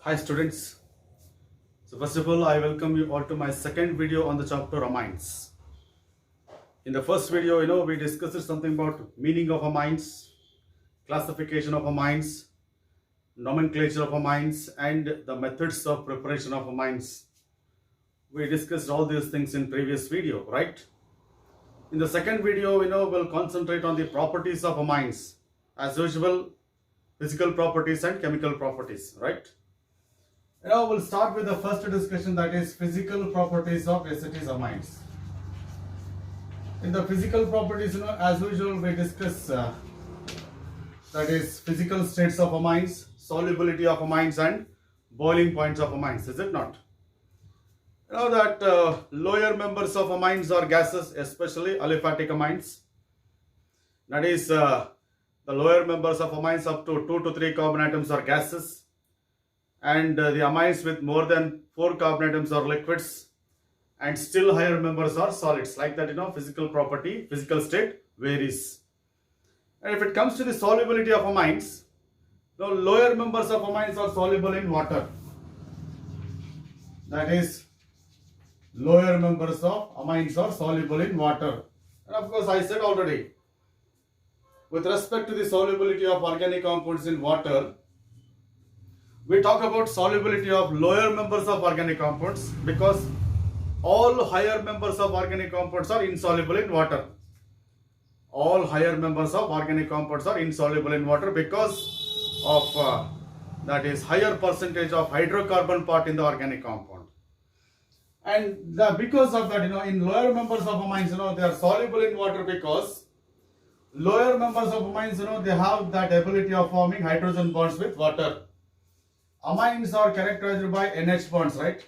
Hi students. So first of all, I welcome you all to my second video on the chapter amines. In the first video, we discussed something about meaning of amines, classification of amines, nomenclature of amines, and the methods of preparation of amines. We discussed all these things in previous video, right? In the second video, we'll concentrate on the properties of amines. As usual, physical properties and chemical properties, right? Now we'll start with the first discussion, that is physical properties of acetic amines. In the physical properties, as usual we discuss that is physical states of amines, solubility of amines and boiling points of amines, is it not? You know that lower members of amines are gases, especially aliphatic amines. That is the lower members of amines up to 2 to 3 carbon atoms are gases. And the amines with more than 4 carbon atoms are liquids, and still higher members are solids. Like that, physical property, physical state varies. And if it comes to the solubility of amines, the lower members of amines are soluble in water. That is, lower members of amines are soluble in water. And of course, I said already, with respect to the solubility of organic compounds in water, we talk about solubility of lower members of organic compounds because all higher members of organic compounds are insoluble in water. All higher members of organic compounds are insoluble in water because of that is higher percentage of hydrocarbon part in the organic compound. And because of that, in lower members of amines, they are soluble in water because lower members of amines, they have that ability of forming hydrogen bonds with water. Amines are characterized by NH bonds, right?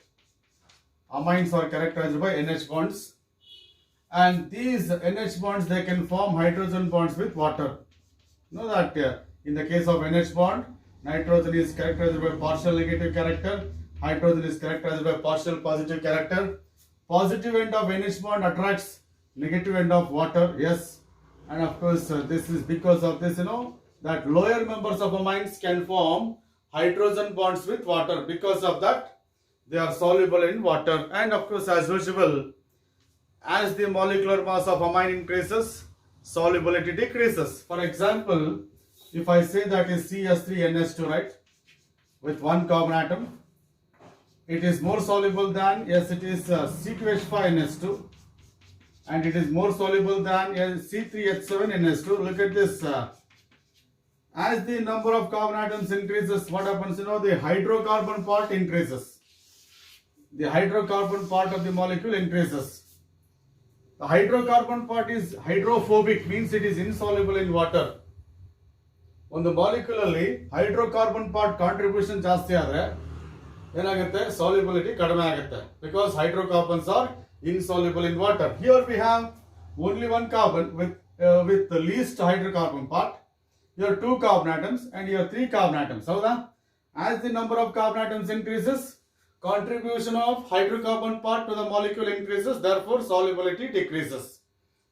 Amines are characterized by NH bonds. And these NH bonds, they can form hydrogen bonds with water. You know that in the case of NH bond, nitrogen is characterized by partial negative character. Hydrogen is characterized by partial positive character. Positive end of NH bond attracts negative end of water, yes. And of course, this is because of this, that lower members of amines can form hydrogen bonds with water. Because of that, they are soluble in water. And of course, as usual, as the molecular mass of amine increases, solubility decreases. For example, if I say that is CS3NH2, right, with 1 carbon atom, it is more soluble than, yes, it is C2H5NH2, and it is more soluble than C3H7NH2. Look at this. As the number of carbon atoms increases, what happens? The hydrocarbon part increases. The hydrocarbon part of the molecule increases. The hydrocarbon part is hydrophobic, means it is insoluble in water. On the molecularly, hydrocarbon part contribution ಜಾಸ್ತಿ ಆದರೆ ಏನಾಗುತ್ತೆ? Solubility ಕಡಿಮೆ ಆಗುತ್ತೆ because hydrocarbons are insoluble in water. Here we have only 1 carbon with the least hydrocarbon part. Here 2 carbon atoms and here 3 carbon atoms. So as the number of carbon atoms increases, contribution of hydrocarbon part to the molecule increases, therefore solubility decreases.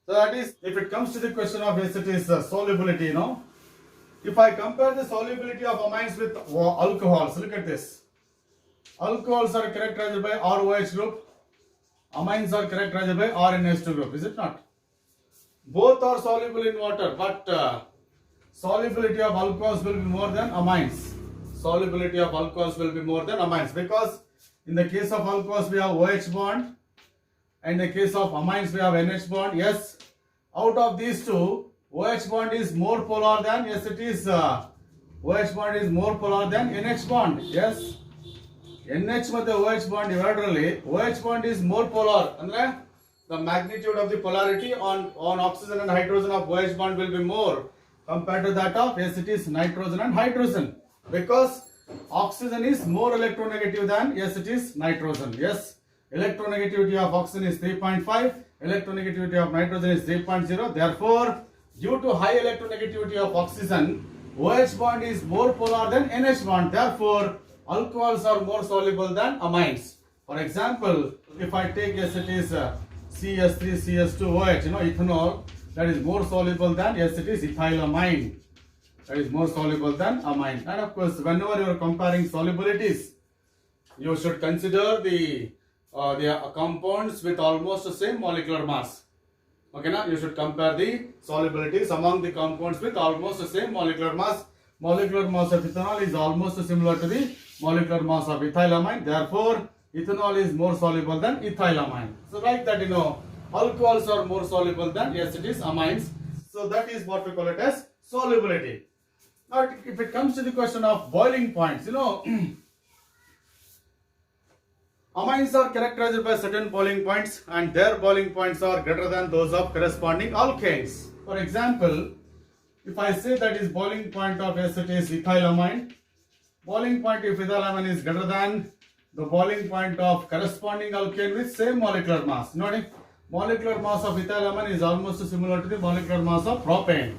So that is, if it comes to the question of acetyl solubility, if I compare the solubility of amines with alcohols, look at this. Alcohols are characterized by ROH group, amines are characterized by RNH2 group, is it not? Both are soluble in water, but solubility of alcohols will be more than amines. Solubility of alcohols will be more than amines because in the case of alcohols we have OH bond, and in the case of amines we have NH bond. Yes, out of these two, OH bond is more polar than, yes, it is OH bond is more polar than NH bond. Yes, NH with the OH bond divided, OH bond is more polar. And the magnitude of the polarity on oxygen and hydrogen of OH bond will be more compared to that of, yes, it is nitrogen and hydrogen, because oxygen is more electronegative than, yes, it is nitrogen. Yes, electronegativity of oxygen is 3.5, electronegativity of nitrogen is 3.0. Therefore, due to high electronegativity of oxygen, OH bond is more polar than NH bond. Therefore, alcohols are more soluble than amines. For example, if I take, yes, it is CS3CS2OH, ethanol, that is more soluble than, yes, it is ethylamine. That is more soluble than amine. And of course, whenever you are comparing solubilities, you should consider the compounds with almost the same molecular mass. Okay, now you should compare the solubilities among the compounds with almost the same molecular mass. Molecular mass of ethanol is almost similar to the molecular mass of ethylamine. Therefore, ethanol is more soluble than ethylamine. So, like that, alcohols are more soluble than amines. So, that is what we call it as solubility. Now, if it comes to the question of boiling points, amines are characterized by certain boiling points, and their boiling points are greater than those of corresponding alkanes. For example, if I say that is boiling point of ethylamine, boiling point of ethylamine is greater than the boiling point of corresponding alkane with same molecular mass. Notice, molecular mass of ethylamine is almost similar to the molecular mass of propane.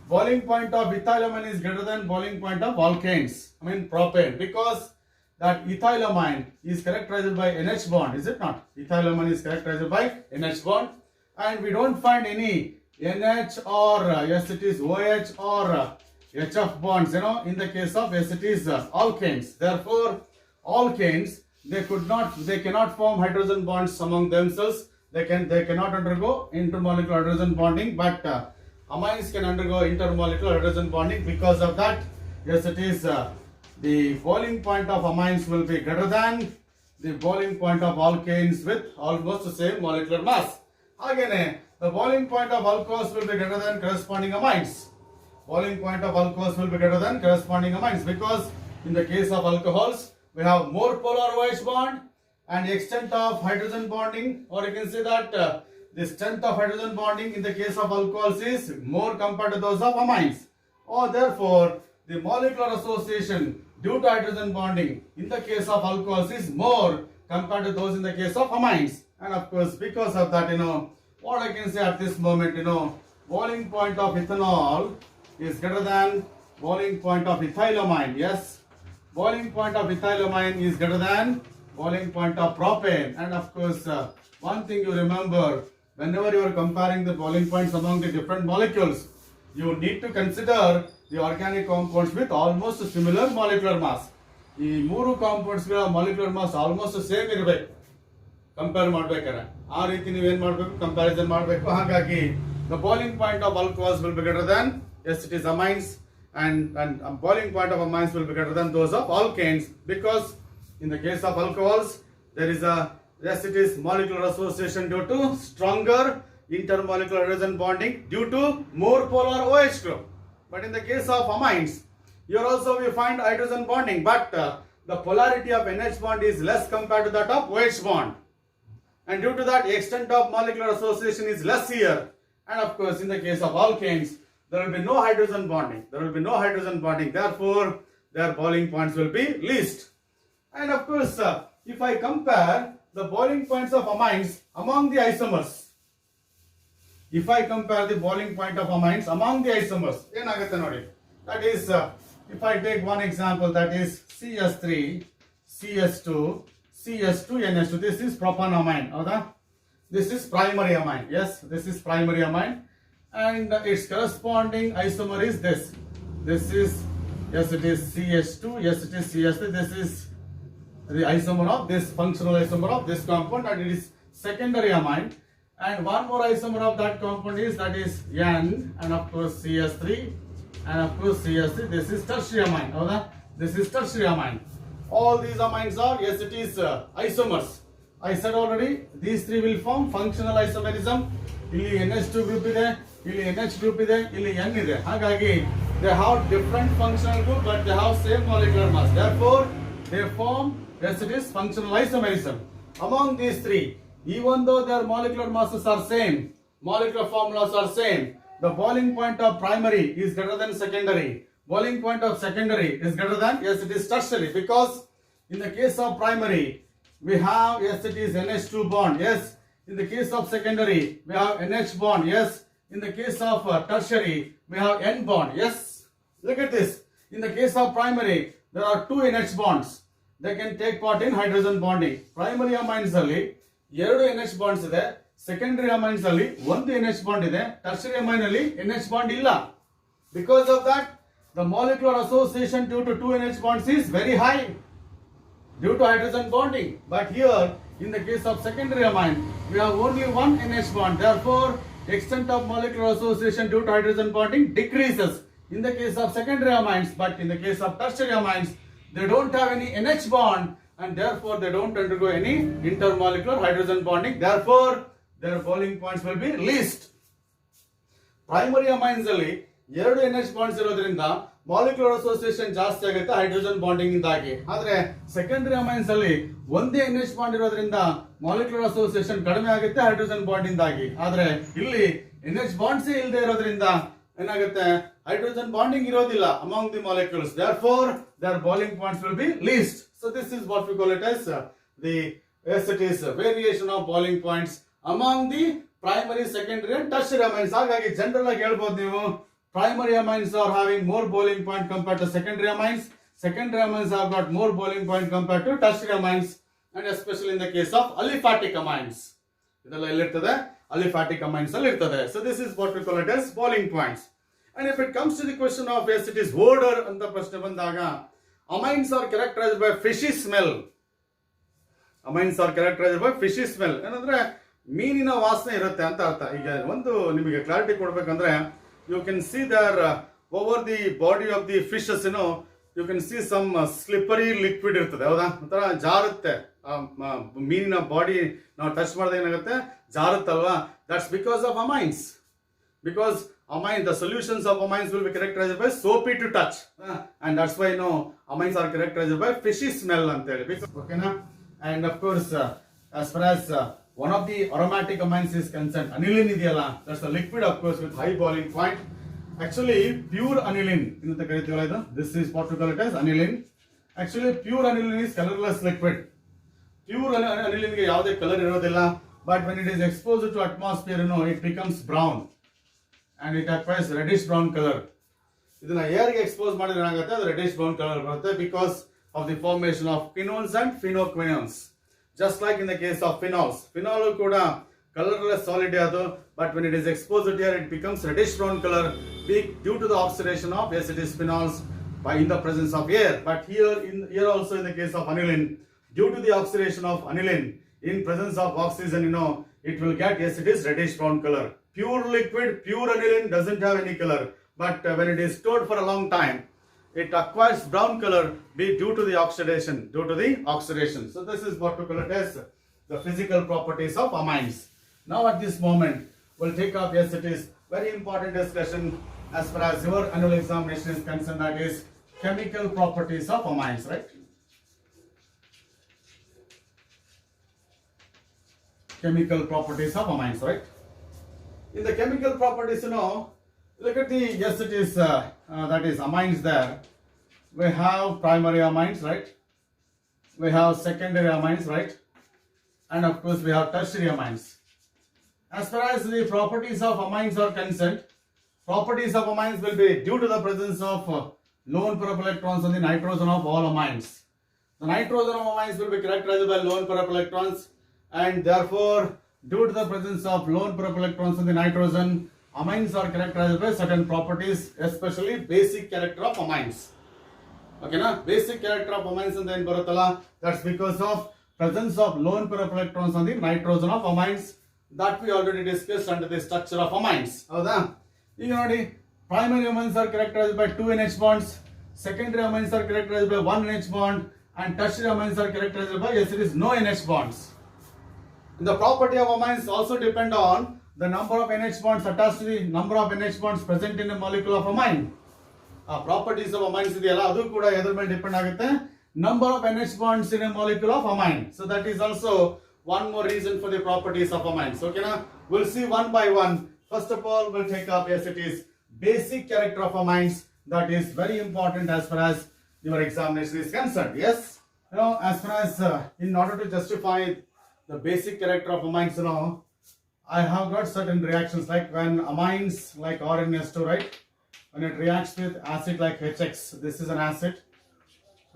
Boiling point of ethylamine is greater than boiling point of alkanes, propane, because that ethylamine is characterized by NH bond, is it not? Ethylamine is characterized by NH bond, and we don't find any NH or OH or HF bonds, in the case of alkanes. Therefore, alkanes, they cannot form hydrogen bonds among themselves. They cannot undergo intermolecular hydrogen bonding, but amines can undergo intermolecular hydrogen bonding. Because of that, the boiling point of amines will be greater than the boiling point of alkanes with almost the same molecular mass. Again, the boiling point of alcohols will be greater than corresponding amines. Boiling point of alcohols will be greater than corresponding amines, because in the case of alcohols, we have more polar OH bond, and the extent of hydrogen bonding, or you can say that the strength of hydrogen bonding in the case of alcohols is more compared to those of amines. Or therefore, the molecular association due to hydrogen bonding in the case of alcohols is more compared to those in the case of amines. And of course, because of that, what I can say at this moment, boiling point of ethanol is greater than boiling point of ethylamine. Yes, boiling point of ethylamine is greater than boiling point of propane. And of course, one thing you remember, whenever you are comparing the boiling points among the different molecules, you need to consider the organic compounds with almost similar molecular mass. ಈ ಮೂರು compounds ಗಳ molecular mass almost same ಇರಬೇಕು compare ಮಾಡಬೇಕಾದ್ರೆ. ಆ ರೀತಿ ನೀವು ಏನು ಮಾಡಬೇಕು, ಕಂಪ್ಯಾರಿಸನ್ ಮಾಡಬೇಕು. ಹಾಗಾಗಿ the boiling point of alcohols will be greater than amines, and boiling point of amines will be greater than those of alkanes, because in the case of alcohols there is a molecular association due to stronger intermolecular hydrogen bonding due to more polar OH group. But in the case of amines, here also we find hydrogen bonding, but the polarity of NH bond is less compared to that of OH bond, and due to that the extent of molecular association is less here. And of course, in the case of alkanes, there will be no hydrogen bonding. Therefore, their boiling points will be least. And of course, if I compare the boiling points of amines among the isomers, ಏನಾಗುತ್ತೆ ನೋಡಿ, that is, if I take one example, that is CS3, CS2, CS2NH2, this is propanamine, ಹೌದಾ? This is primary amine. Yes, this is primary amine, and its corresponding isomer is this. This is, yes, it is CH2, yes, it is CS3. This is the isomer of this, functional isomer of this compound, and it is secondary amine. And one more isomer of that compound is, that is N, and of course CS3, and of course CS3. This is tertiary amine. This is tertiary amine. All these amines are, yes, it is isomers. I said already, these three will form functional isomerism. ಇಲ್ಲಿ NH2 group ಇದೆ, ಇಲ್ಲಿ NH group ಇದೆ, ಇಲ್ಲಿ N ಇದೆ. ಹಾಗಾಗಿ they have different functional group, but they have same molecular mass. Therefore, they form, yes, it is functional isomerism. Among these three, even though their molecular masses are same, molecular formulas are same, the boiling point of primary is greater than secondary. Boiling point of secondary is greater than, yes, it is tertiary, because in the case of primary, we have, yes, it is NH2 bond. Yes, in the case of secondary, we have NH bond. Yes, in the case of tertiary, we have N bond. Yes, look at this. In the case of primary, there are two NH bonds. They can take part in hydrogen bonding. Primary amines ಅಲ್ಲಿ ಎರಡು NH bonds ಇದೆ. Secondary amines ಅಲ್ಲಿ ಒಂದು NH bond ಇದೆ. Tertiary amine ಅಲ್ಲಿ NH bond ಇಲ್ಲ. Because of that, the molecular association due to two NH bonds is very high. due to hydrogen bonding. But here, in the case of secondary amine, we have only one NH bond. Therefore, extent of molecular association due to hydrogen bonding decreases in the case of secondary amines. But in the case of tertiary amines, they don't have any NH bond, and therefore they don't undergo any intermolecular hydrogen bonding. Therefore, their boiling points will be least. Primary amines ಅಲ್ಲಿ ಎರಡು NH bonds ಇರೋದ್ರಿಂದ molecular association ಜಾಸ್ತಿ ಆಗುತ್ತೆ hydrogen bonding ಇಂದಾಗಿ. ಆದ್ರೆ secondary amines ಅಲ್ಲಿ ಒಂದೇ NH bond ಇರೋದ್ರಿಂದ ಮಾಲಿಕ್ಯುಲರ್ ಅಸೋಸಿಯೇಷನ್ ಕಡಿಮೆ ಆಗುತ್ತೆ ಹೈಡ್ರೋಜನ್ ಬಾಂಡ್ ಇಂದಾಗಿ. ಆದ್ರೆ ಇಲ್ಲಿ NH ಬಾಂಡ್ಸ್ ಇಲ್ಲದೆ ಇರೋದ್ರಿಂದ ಏನಾಗುತ್ತೆ, ಹೈಡ್ರೋಜನ್ ಬಾಂಡಿಂಗ್ ಇರೋದಿಲ್ಲ among the molecules. therefore their boiling points will be least. So this is what we call it as the variation of boiling points among the primary, secondary and tertiary amines. ಹಾಗಾಗಿ general ಆಗಿ ಹೇಳ್ಬೋದು ನೀವು, primary amines are having more boiling point compared to secondary amines. Secondary amines have got more boiling point compared to tertiary amines, and especially in the case of aliphatic amines. ಇದೆಲ್ಲ ಎಲ್ಲಿರ್ತದೆ, aliphatic amines ಅಲ್ಲಿ ಇರ್ತದೆ. So this is what we call it as boiling points. And if it comes to the question of yes, it is odor ಅಂತ ಪ್ರಶ್ನೆ ಬಂದಾಗ, amines are characterized by fishy smell. Amines are characterized by fishy smell. ಏನಂದ್ರೆ ಮೀನಿನ ವಾಸನೆ ಇರುತ್ತೆ ಅಂತ ಅರ್ಥ. ಈಗ ಒಂದು ನಿಮಗೆ ಕ್ಲಾರಿಟಿ ಕೊಡ್ಬೇಕಂದ್ರೆ, you can see there over the body of the fishes, you can see some slippery liquid ಇರ್ತದೆ, ಹೌದಾ? ಒಂಥರ ಜಾರುತ್ತೆ ಮೀನಿನ ಬಾಡಿ ನಾವು ಟಚ್ ಮಾಡಿದಾಗ ಏನಾಗುತ್ತೆ, ಜಾರುತ್ತಲ್ವಾ? that's because of amines. Because the solutions of amines will be characterized by soapy to touch, and that's why amines are characterized by fishy smell ಅಂತ ಹೇಳಿ. Okay na? And of course as far as one of the aromatic amines is concerned, aniline ಇದೆಯಲ್ಲ, that's a liquid of course with high boiling point. Actually pure aniline ಅಂತ ಕರೀತೀವಲ್ಲ ಇದು, this is what we call it as aniline. Actually pure aniline is colorless liquid. Pure aniline ಗೆ ಯಾವುದೇ colour ಇರೋದಿಲ್ಲ, but when it is exposed to atmosphere, it becomes brown and it acquires reddish brown color. ಇದನ್ನ air ಗೆ expose ಮಾಡಿದ್ರೆ ಏನಾಗುತ್ತೆ, ಅದು reddish brown colour ಬರುತ್ತೆ because of the formation of quinones and phenoquinones. Just like in the case of phenols, phenol kuda colorless solid adu, but when it is exposed to air it becomes reddish brown color due to the oxidation of acetic phenols in the presence of air. But here also in the case of aniline, due to the oxidation of aniline in presence of oxygen, it will get acetic reddish brown color. Pure liquid, pure aniline doesn't have any color, but when it is stored for a long time, it acquires brown color due to the oxidation. So this is what we call it as the physical properties of amines. Now at this moment we'll take up, yes, it is very important discussion as far as your annual examination is concerned, that is chemical properties of amines, right? Chemical properties of amines, right? In the chemical properties, look at the, yes, it is that is amines there. We have primary amines, right? We have secondary amines, right? And of course we have tertiary amines. As far as the properties of amines are concerned, properties of amines will be due to the presence of lone pair of electrons on the nitrogen of all amines. The nitrogen of amines will be characterized by lone pair of electrons, and therefore due to the presence of lone pair of electrons on the nitrogen, amines are characterized by certain properties, especially basic character of amines. Okay na? Basic character of amines and then baruttala, that's because of presence of lone pair of electrons on the nitrogen of amines, that we already discussed under the structure of amines. ಹೌದಾ? ಈಗ ನೋಡಿ, primary amines are characterized by 2 NH bonds, secondary amines are characterized by 1 NH bond, and tertiary amines are characterized by, yes, it is no NH bonds. And the property of amines also depend on the number of NH bonds attached to the number of NH bonds present in a molecule of amine. Properties of amines ಇದೆಯಲ್ಲ, ಅದು ಕೂಡ ಎದ್ರ ಮೇಲೆ depend ಆಗುತ್ತೆ, number of NH bonds in a molecule of amine. So that is also one more reason for the properties of amines. Okay na? We'll see one by one. First of all, we'll take up, yes, it is basic character of amines. That is very important as far as your examination is concerned. Yes, as far as in order to justify the basic character of amines, I have got certain reactions, like when amines like RNS2, right? When it reacts with acid like HX, this is an acid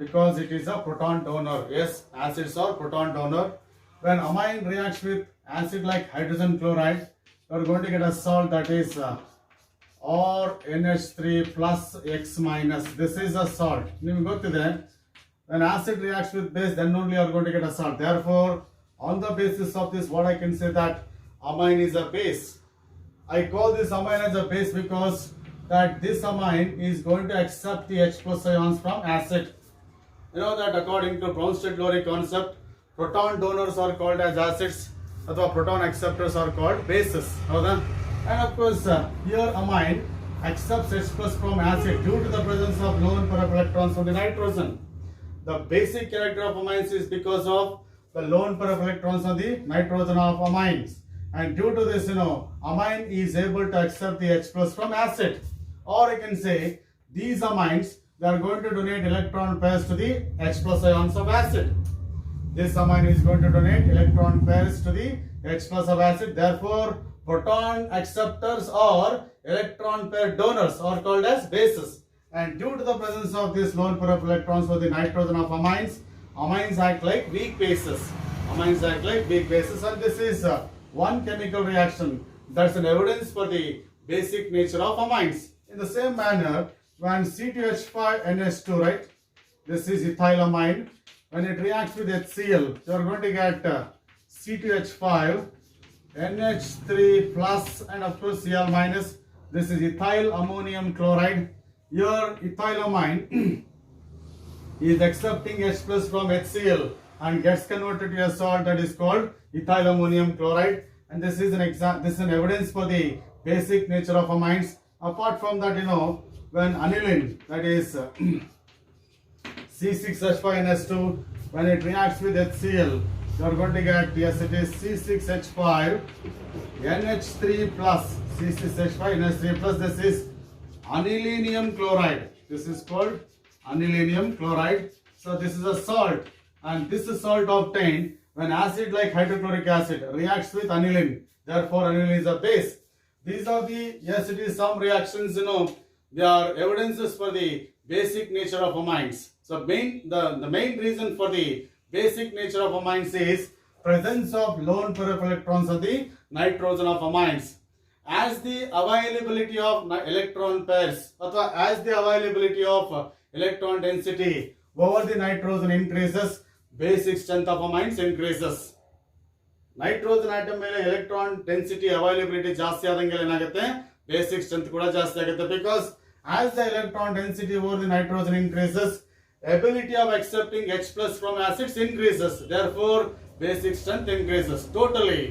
because it is a proton donor. Yes, acids are proton donor. When amine reacts with acid like hydrogen chloride, you are going to get a salt that is RNH3 plus X minus. This is a salt. ನಿಮಗೆ ಗೊತ್ತಿದೆ, when acid reacts with base, then only you are going to get a salt. Therefore, on the basis of this, what I can say that amine is a base. I call this amine as a base because that this amine is going to accept the H plus ions from acid. You know that according to Bronsted-Lowry concept, proton donors are called as acids, or proton acceptors are called bases. And of course, here amine accepts H plus from acid due to the presence of lone pair of electrons from the nitrogen. The basic character of amines is because of the lone pair of electrons on the nitrogen of amines. And due to this, amine is able to accept the H plus from acid. Or you can say, these amines, they are going to donate electron pairs to the H plus ions of acid. This amine is going to donate electron pairs to the H plus of acid. Therefore, proton acceptors or electron pair donors are called as bases. And due to the presence of this lone pair of electrons for the nitrogen of amines, amines act like weak bases. Amines act like weak bases, and this is one chemical reaction. That's an evidence for the basic nature of amines. In the same manner, when C2H5NH2, right? This is ethylamine. When it reacts with HCl, you are going to get C2H5, NH3 plus, and of course Cl minus. This is ethyl ammonium chloride. Your ethylamine is accepting H plus from HCl and gets converted to a salt that is called ethyl ammonium chloride. And this is an evidence for the basic nature of amines. Apart from that, when aniline, that is C6H5NH2, when it reacts with HCl, you are going to get, yes, it is C6H5 NH3 plus, C6H5 NH3 plus. This is anilinium chloride. This is called anilinium chloride. So this is a salt, and this is salt obtained when acid like hydrochloric acid reacts with aniline. Therefore, aniline is a base. These are the, yes, it is some reactions, they are evidences for the basic nature of amines. So the main reason for the basic nature of amines is presence of lone pair of electrons of the nitrogen of amines. As the availability of electron pairs, or as the availability of electron density over the nitrogen increases, basic strength of amines increases. Nitrogen atom ಮೇಲೆ electron density availability ಜಾಸ್ತಿ ಆದಂಗೆಲ್ಲ ಏನಾಗುತ್ತೆ, basic strength ಕೂಡ ಜಾಸ್ತಿ ಆಗುತ್ತೆ. Because as the electron density over the nitrogen increases, ability of accepting H plus from acids increases. Therefore, basic strength increases. Totally,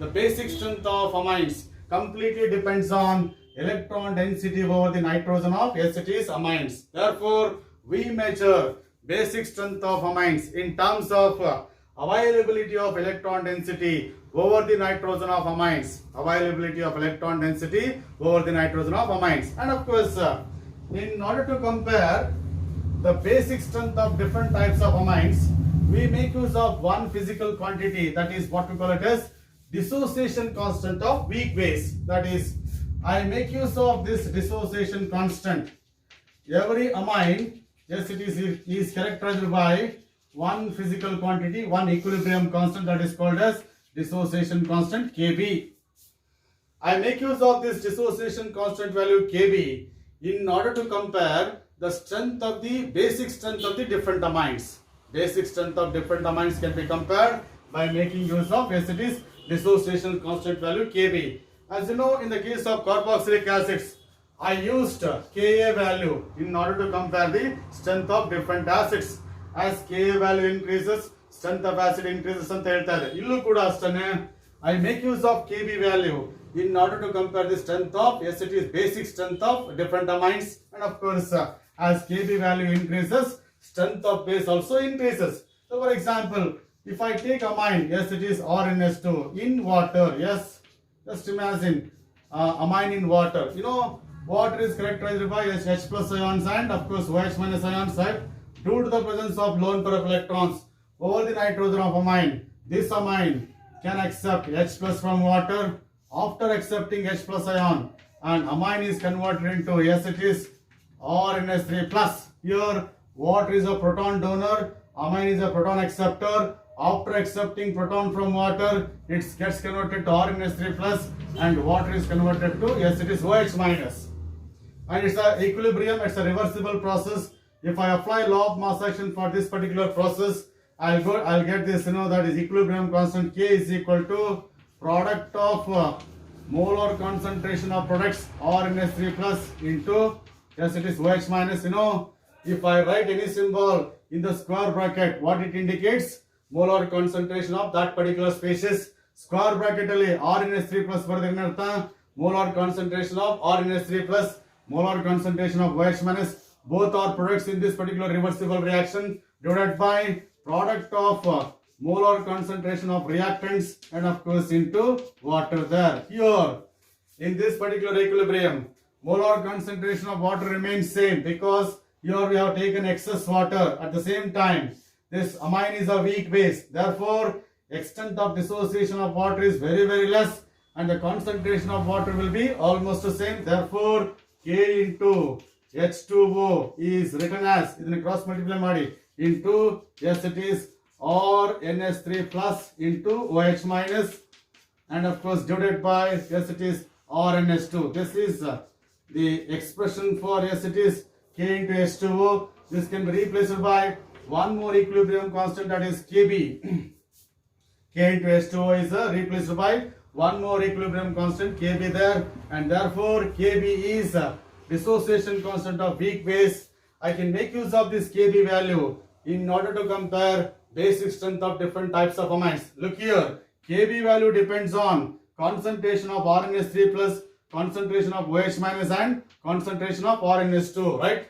the basic strength of amines completely depends on electron density over the nitrogen of acetic amines. Therefore, we measure basic strength of amines in terms of availability of electron density over the nitrogen of amines. Availability of electron density over the nitrogen of amines. And of course, in order to compare the basic strength of different types of amines, we make use of one physical quantity, that is what we call it as dissociation constant of weak base. That is, I make use of this dissociation constant. Every amine, yes, it is characterized by one physical quantity, one equilibrium constant, that is called as dissociation constant Kb. I make use of this dissociation constant value Kb in order to compare the strength of the basic strength of the different amines. Basic strength of different amines can be compared by making use of, yes, it is dissociation constant value Kb. As you know, in the case of carboxylic acids, I used Ka value in order to compare the strength of different acids. As Ka value increases, strength of acid increases ಅಂತ ಹೇಳ್ತಾರೆ. ಇಲ್ಲೂ ಕೂಡ ಅಷ್ಟೇ, I make use of Kb value in order to compare the strength of, yes, it is basic strength of different amines. And of course, as Kb value increases, strength of base also increases. So for example, if I take amine, yes, it is RNH2 in water, yes, just imagine amine in water. Water is characterized by H plus ions and of course OH minus ions, right? Due to the presence of lone pair of electrons over the nitrogen of amine, this amine can accept H plus from water. After accepting H plus ion, and amine is converted into, yes, it is RNH3 plus. Here, water is a proton donor, amine is a proton acceptor. After accepting proton from water, it gets converted to RNH3 plus, and water is converted to, yes, it is OH minus. And it's a equilibrium, it's a reversible process. if I apply law of mass action for this particular process, I'll get this, that is equilibrium constant K is equal to product of molar concentration of products RNS3 plus into, yes, it is OH minus, if I write any symbol in the square bracket, what it indicates? Molar concentration of that particular species. Square bracket ಅಲ್ಲಿ RNS3 plus ಬರೆದ್ರೆ ಏನರ್ಥ? Molar concentration of RNS3 plus molar concentration of OH minus. Both are products in this particular reversible reaction divided by product of molar concentration of reactants and of course into water there. Here in this particular equilibrium, molar concentration of water remains same because here we have taken excess water. At the same time, this amine is a weak base. Therefore, extent of dissociation of water is very, very less and the concentration of water will be almost the same. Therefore, K into H2O is written as, ಇದನ್ನು cross multiply ಮಾಡಿ, into, yes it is, RNS3 plus into OH minus and of course divided by, yes it is, RNS2. This is the expression for, yes it is, K into H2O. This can be replaced by one more equilibrium constant, that is Kb. K into H2O is replaced by one more equilibrium constant Kb there, and therefore Kb is dissociation constant of weak base. I can make use of this Kb value in order to compare basic strength of different types of amines. Look here, Kb value depends on concentration of RNS3 plus, concentration of OH minus and concentration of RNS2, right?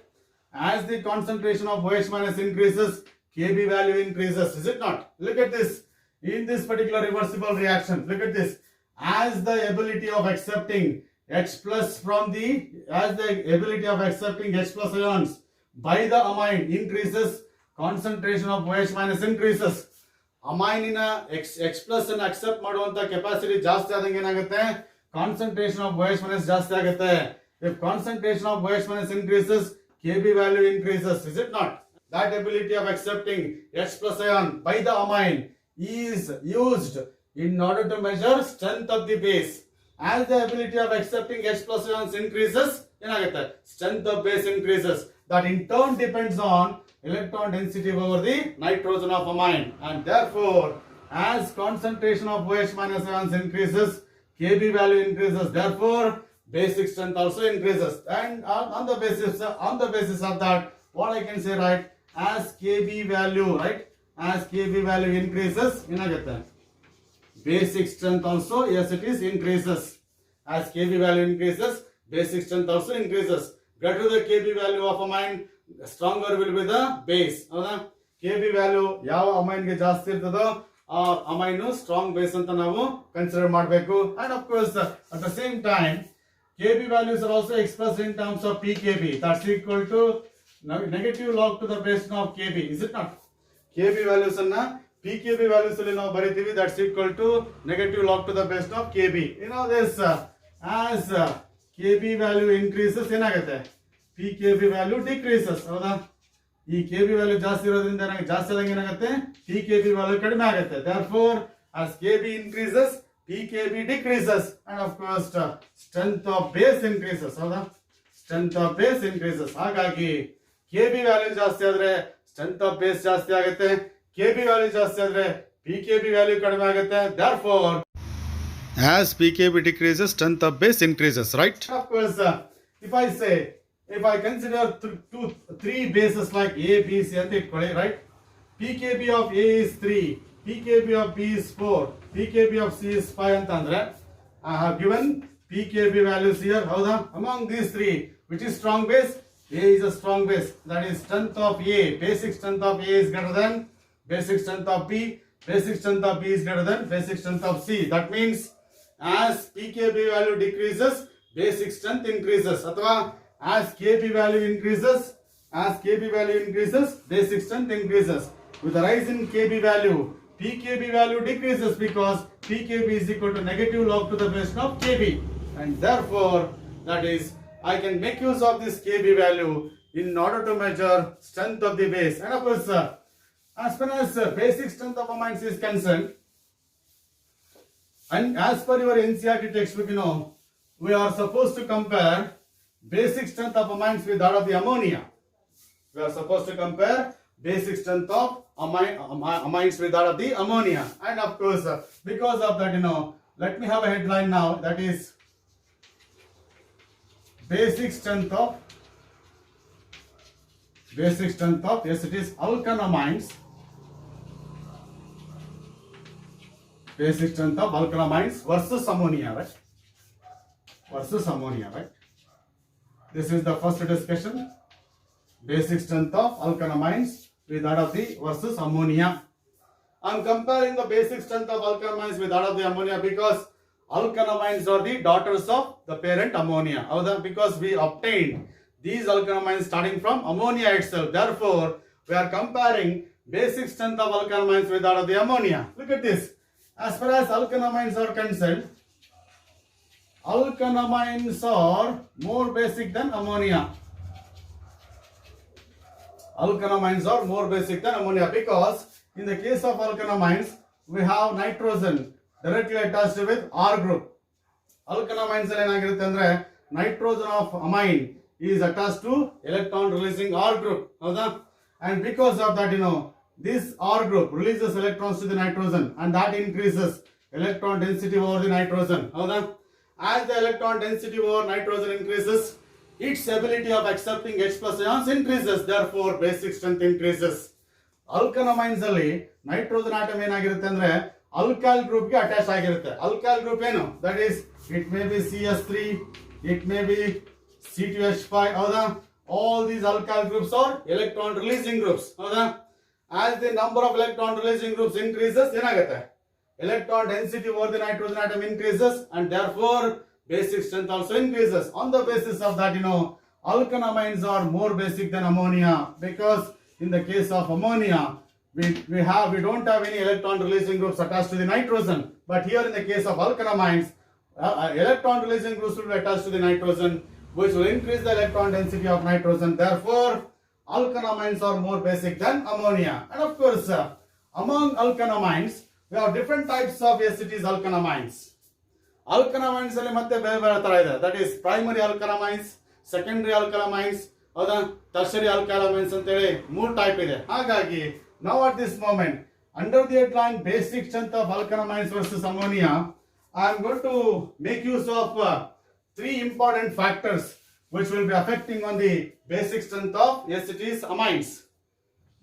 As the concentration of OH minus increases, Kb value increases, is it not? Look at this. In this particular reversible reaction, look at this. As the ability of accepting H plus ions by the amine increases, concentration of OH minus increases. Amine in H plus and accept ಮಾಡುವಂತ capacity ಜಾಸ್ತಿ ಆದಂಗೆ ಏನಾಗುತ್ತೆ? Concentration of OH minus ಜಾಸ್ತಿ ಆಗುತ್ತೆ. If concentration of OH minus increases, Kb value increases, is it not? That ability of accepting H plus ion by the amine is used in order to measure strength of the base. As the ability of accepting H plus ions increases, strength of base increases. That in turn depends on electron density over the nitrogen of amine. And therefore, as concentration of OH minus ions increases, Kb value increases. Therefore, basic strength also increases. And on the basis of that, what I can say, right? As Kb value, right? As Kb value increases, basic strength also, yes it is, increases. As Kb value increases, basic strength also increases. Greater the Kb value of amine, stronger will be the base. Kb value ಯಾವ amine ಗೆ ಜಾಸ್ತಿ ಇರ್ತದೋ ಆ amine strong base ಅಂತ ನಾವು consider ಮಾಡಬೇಕು. And of course, at the same time, Kb values are also expressed in terms of pKb. That's equal to negative log to the base of Kb, is it not? Kb values ಅನ್ನ pKb values ಅಲ್ಲಿ ನಾವು ಬರೀತೀವಿ, that's equal to negative log to the base of Kb. This as Kb value increases ಏನಾಗುತ್ತೆ? pKb value decreases, ಹೌದಾ? ಈ Kb value ಜಾಸ್ತಿ ಇರೋದ್ರಿಂದ ಜಾಸ್ತಿ ಆದಂಗೆ ಏನಾಗುತ್ತೆ? pKb value ಕಡಿಮೆ ಆಗುತ್ತೆ. Therefore, as Kb increases, pKb decreases, and of course strength of base increases, ಹೌದಾ? Strength of base increases. ಹಾಗಾಗಿ Kb value ಜಾಸ್ತಿ ಆದ್ರೆ strength of base ಜಾಸ್ತಿ ಆಗುತ್ತೆ. Kb value ಜಾಸ್ತಿ ಆದ್ರೆ pKb value ಕಡಿಮೆ ಆಗುತ್ತೆ. Therefore, as pKb decreases, strength of base increases, right? Of course, if I consider three bases like A, B, C ಅಂತ ಇಟ್ಕೊಳ್ಳಿ, right? pKb of A is 3, pKb of B is 4, pKb of C is 5 ಅಂತ ಅಂದ್ರೆ I have given pKb values here, ಹೌದಾ? Among these three, which is strong base? A is a strong base. That is strength of A, basic strength of A is greater than basic strength of B, basic strength of B is greater than basic strength of C. That means as pKb value decreases, basic strength increases. Athwa as Kb value increases, basic strength increases. With the rise in Kb value, pKb value decreases because pKb is equal to negative log to the base of Kb. And therefore, that is, I can make use of this Kb value in order to measure strength of the base. And of course, as far as basic strength of amines is concerned, and as per your NCERT textbook, we are supposed to compare basic strength of amines with that of the ammonia. We are supposed to compare basic strength of amines with that of the ammonia. And of course, because of that, let me have a headline now, that is basic strength of, yes, it is alkanamines. Basic strength of alkanamines versus ammonia, right? This is the first discussion. Basic strength of alkanamines with that of the versus ammonia. I am comparing the basic strength of alkanamines with that of the ammonia because alkanamines are the daughters of the parent ammonia. Because we obtained these alkanamines starting from ammonia itself. Therefore, we are comparing basic strength of alkanamines with that of the ammonia. Look at this. As far as alkanamines are concerned, alkanamines are more basic than ammonia. Alkanamines are more basic than ammonia because in the case of alkanamines, we have nitrogen directly attached with R group. Alkanamines are nitrogen of amine is attached to electron releasing R group. And because of that, this R group releases electrons to the nitrogen and that increases electron density over the nitrogen. As the electron density over nitrogen increases, its ability of accepting H plus ions increases. Therefore, basic strength increases. Alkanamines alli nitrogen atom enagirutte andre alkyl group ge attach agirutte. Alkyl group eno? That is, it may be CS3, it may be C2H5. All these alkyl groups are electron releasing groups. As the number of electron releasing groups increases, electron density over the nitrogen atom increases and therefore basic strength also increases. On the basis of that, alkanamines are more basic than ammonia because in the case of ammonia, we don't have any electron releasing groups attached to the nitrogen. But here in the case of alkanamines, electron releasing groups will be attached to the nitrogen, which will increase the electron density of nitrogen. Therefore, alkanamines are more basic than ammonia. And of course, among alkanamines, we have different types of acetics alkanamines. Alkanamines ಅಲ್ಲಿ ಮತ್ತೆ ಬೇರೆ ಬೇರೆ ತರ ಇದೆ. That is primary alkanamines, secondary alkanamines, tertiary alkanamines ಅಂತೇಳಿ 3 type ಇದೆ. ಹಾಗಾಗಿ now at this moment, under the headline basic strength of alkanamines versus ammonia, I am going to make use of 3 important factors which will be affecting on the basic strength of acetics amines.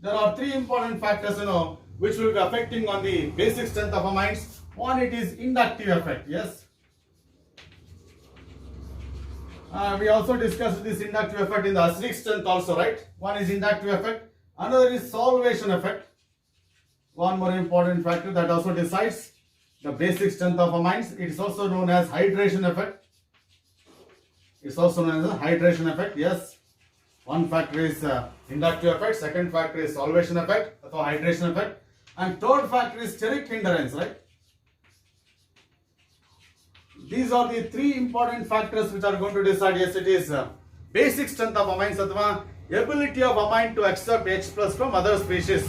There are 3 important factors, which will be affecting on the basic strength of amines. One, it is inductive effect. Yes. We also discussed this inductive effect in the acidic strength also, right? One is inductive effect. Another is solvation effect. One more important factor that also decides the basic strength of amines. It is also known as hydration effect. It's also known as hydration effect. Yes. One factor is inductive effect. Second factor is solvation effect or hydration effect. And third factor is steric hindrance, right? These are the 3 important factors which are going to decide, yes, it is basic strength of amines athwa ability of amine to accept H plus from other species.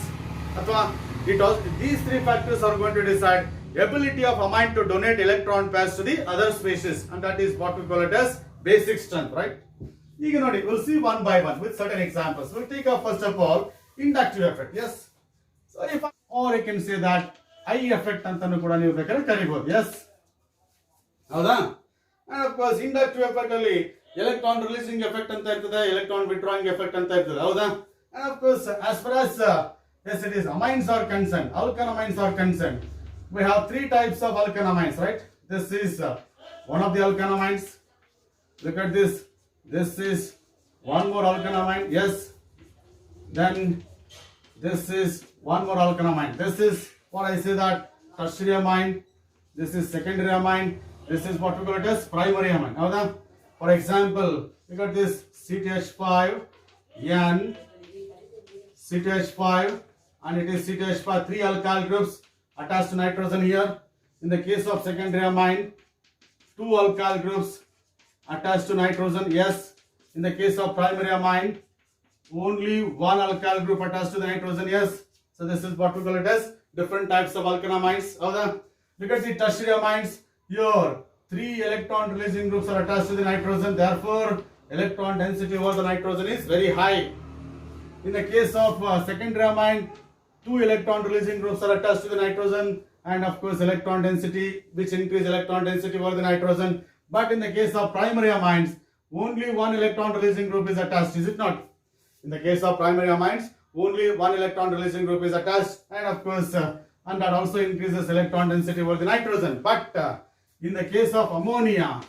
These 3 factors are going to decide ability of amine to donate electron pairs to the other species, and that is what we call it as basic strength, right? We'll see one by one with certain examples. We'll take up first of all inductive effect. Yes. So or you can say that I effect antanu kuda neevu bekare karibodi. Yes. And of course, inductive effect alli electron releasing effect anta irtade, electron withdrawing effect anta irtade. And of course, as far as yes, it is amines are concerned, alkanamines are concerned, we have 3 types of alkanamines, right? This is one of the alkanamines. Look at this. This is one more alkanamine. Yes. Then this is one more alkanamine. This is what I say that tertiary amine. This is secondary amine. This is what we call it as primary amine. For example, look at this CTH5N, CTH5, and it is CTH5 3 alkyl groups attached to nitrogen here. In the case of secondary amine, 2 alkyl groups attached to nitrogen. Yes. In the case of primary amine, only 1 alkyl group attached to the nitrogen. Yes. So this is what we call it as different types of alkanamines. Look at the tertiary amines. Here 3 electron releasing groups are attached to the nitrogen. Therefore, electron density over the nitrogen is very high. In the case of secondary amine, 2 electron releasing groups are attached to the nitrogen, and of course electron density, which increase electron density over the nitrogen. But in the case of primary amines, only 1 electron releasing group is attached, is it not? In the case of primary amines, only 1 electron releasing group is attached, and of course and that also increases electron density over the nitrogen. But in the case of ammonia,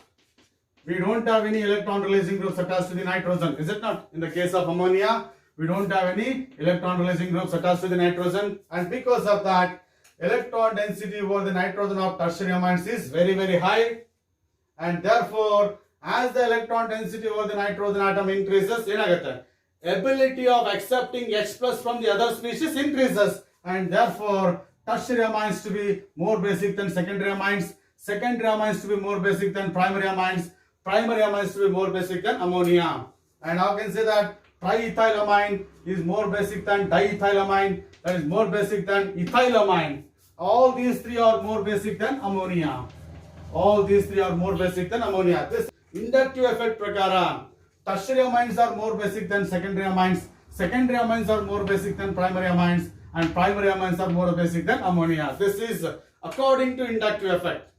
we don't have any electron releasing groups attached to the nitrogen, is it not? In the case of ammonia, we don't have any electron releasing groups attached to the nitrogen, and because of that, electron density over the nitrogen of tertiary amines is very, very high, and therefore as the electron density over the nitrogen atom increases, ability of accepting H plus from the other species increases, and therefore tertiary amines to be more basic than secondary amines, secondary amines to be more basic than primary amines, primary amines to be more basic than ammonia. And how can say that triethylamine is more basic than diethylamine, that is more basic than ethylamine. All these three are more basic than ammonia. All these three are more basic than ammonia. This inductive effect prakara, tertiary amines are more basic than secondary amines, secondary amines are more basic than primary amines, and primary amines are more basic than ammonia. This is according to inductive effect.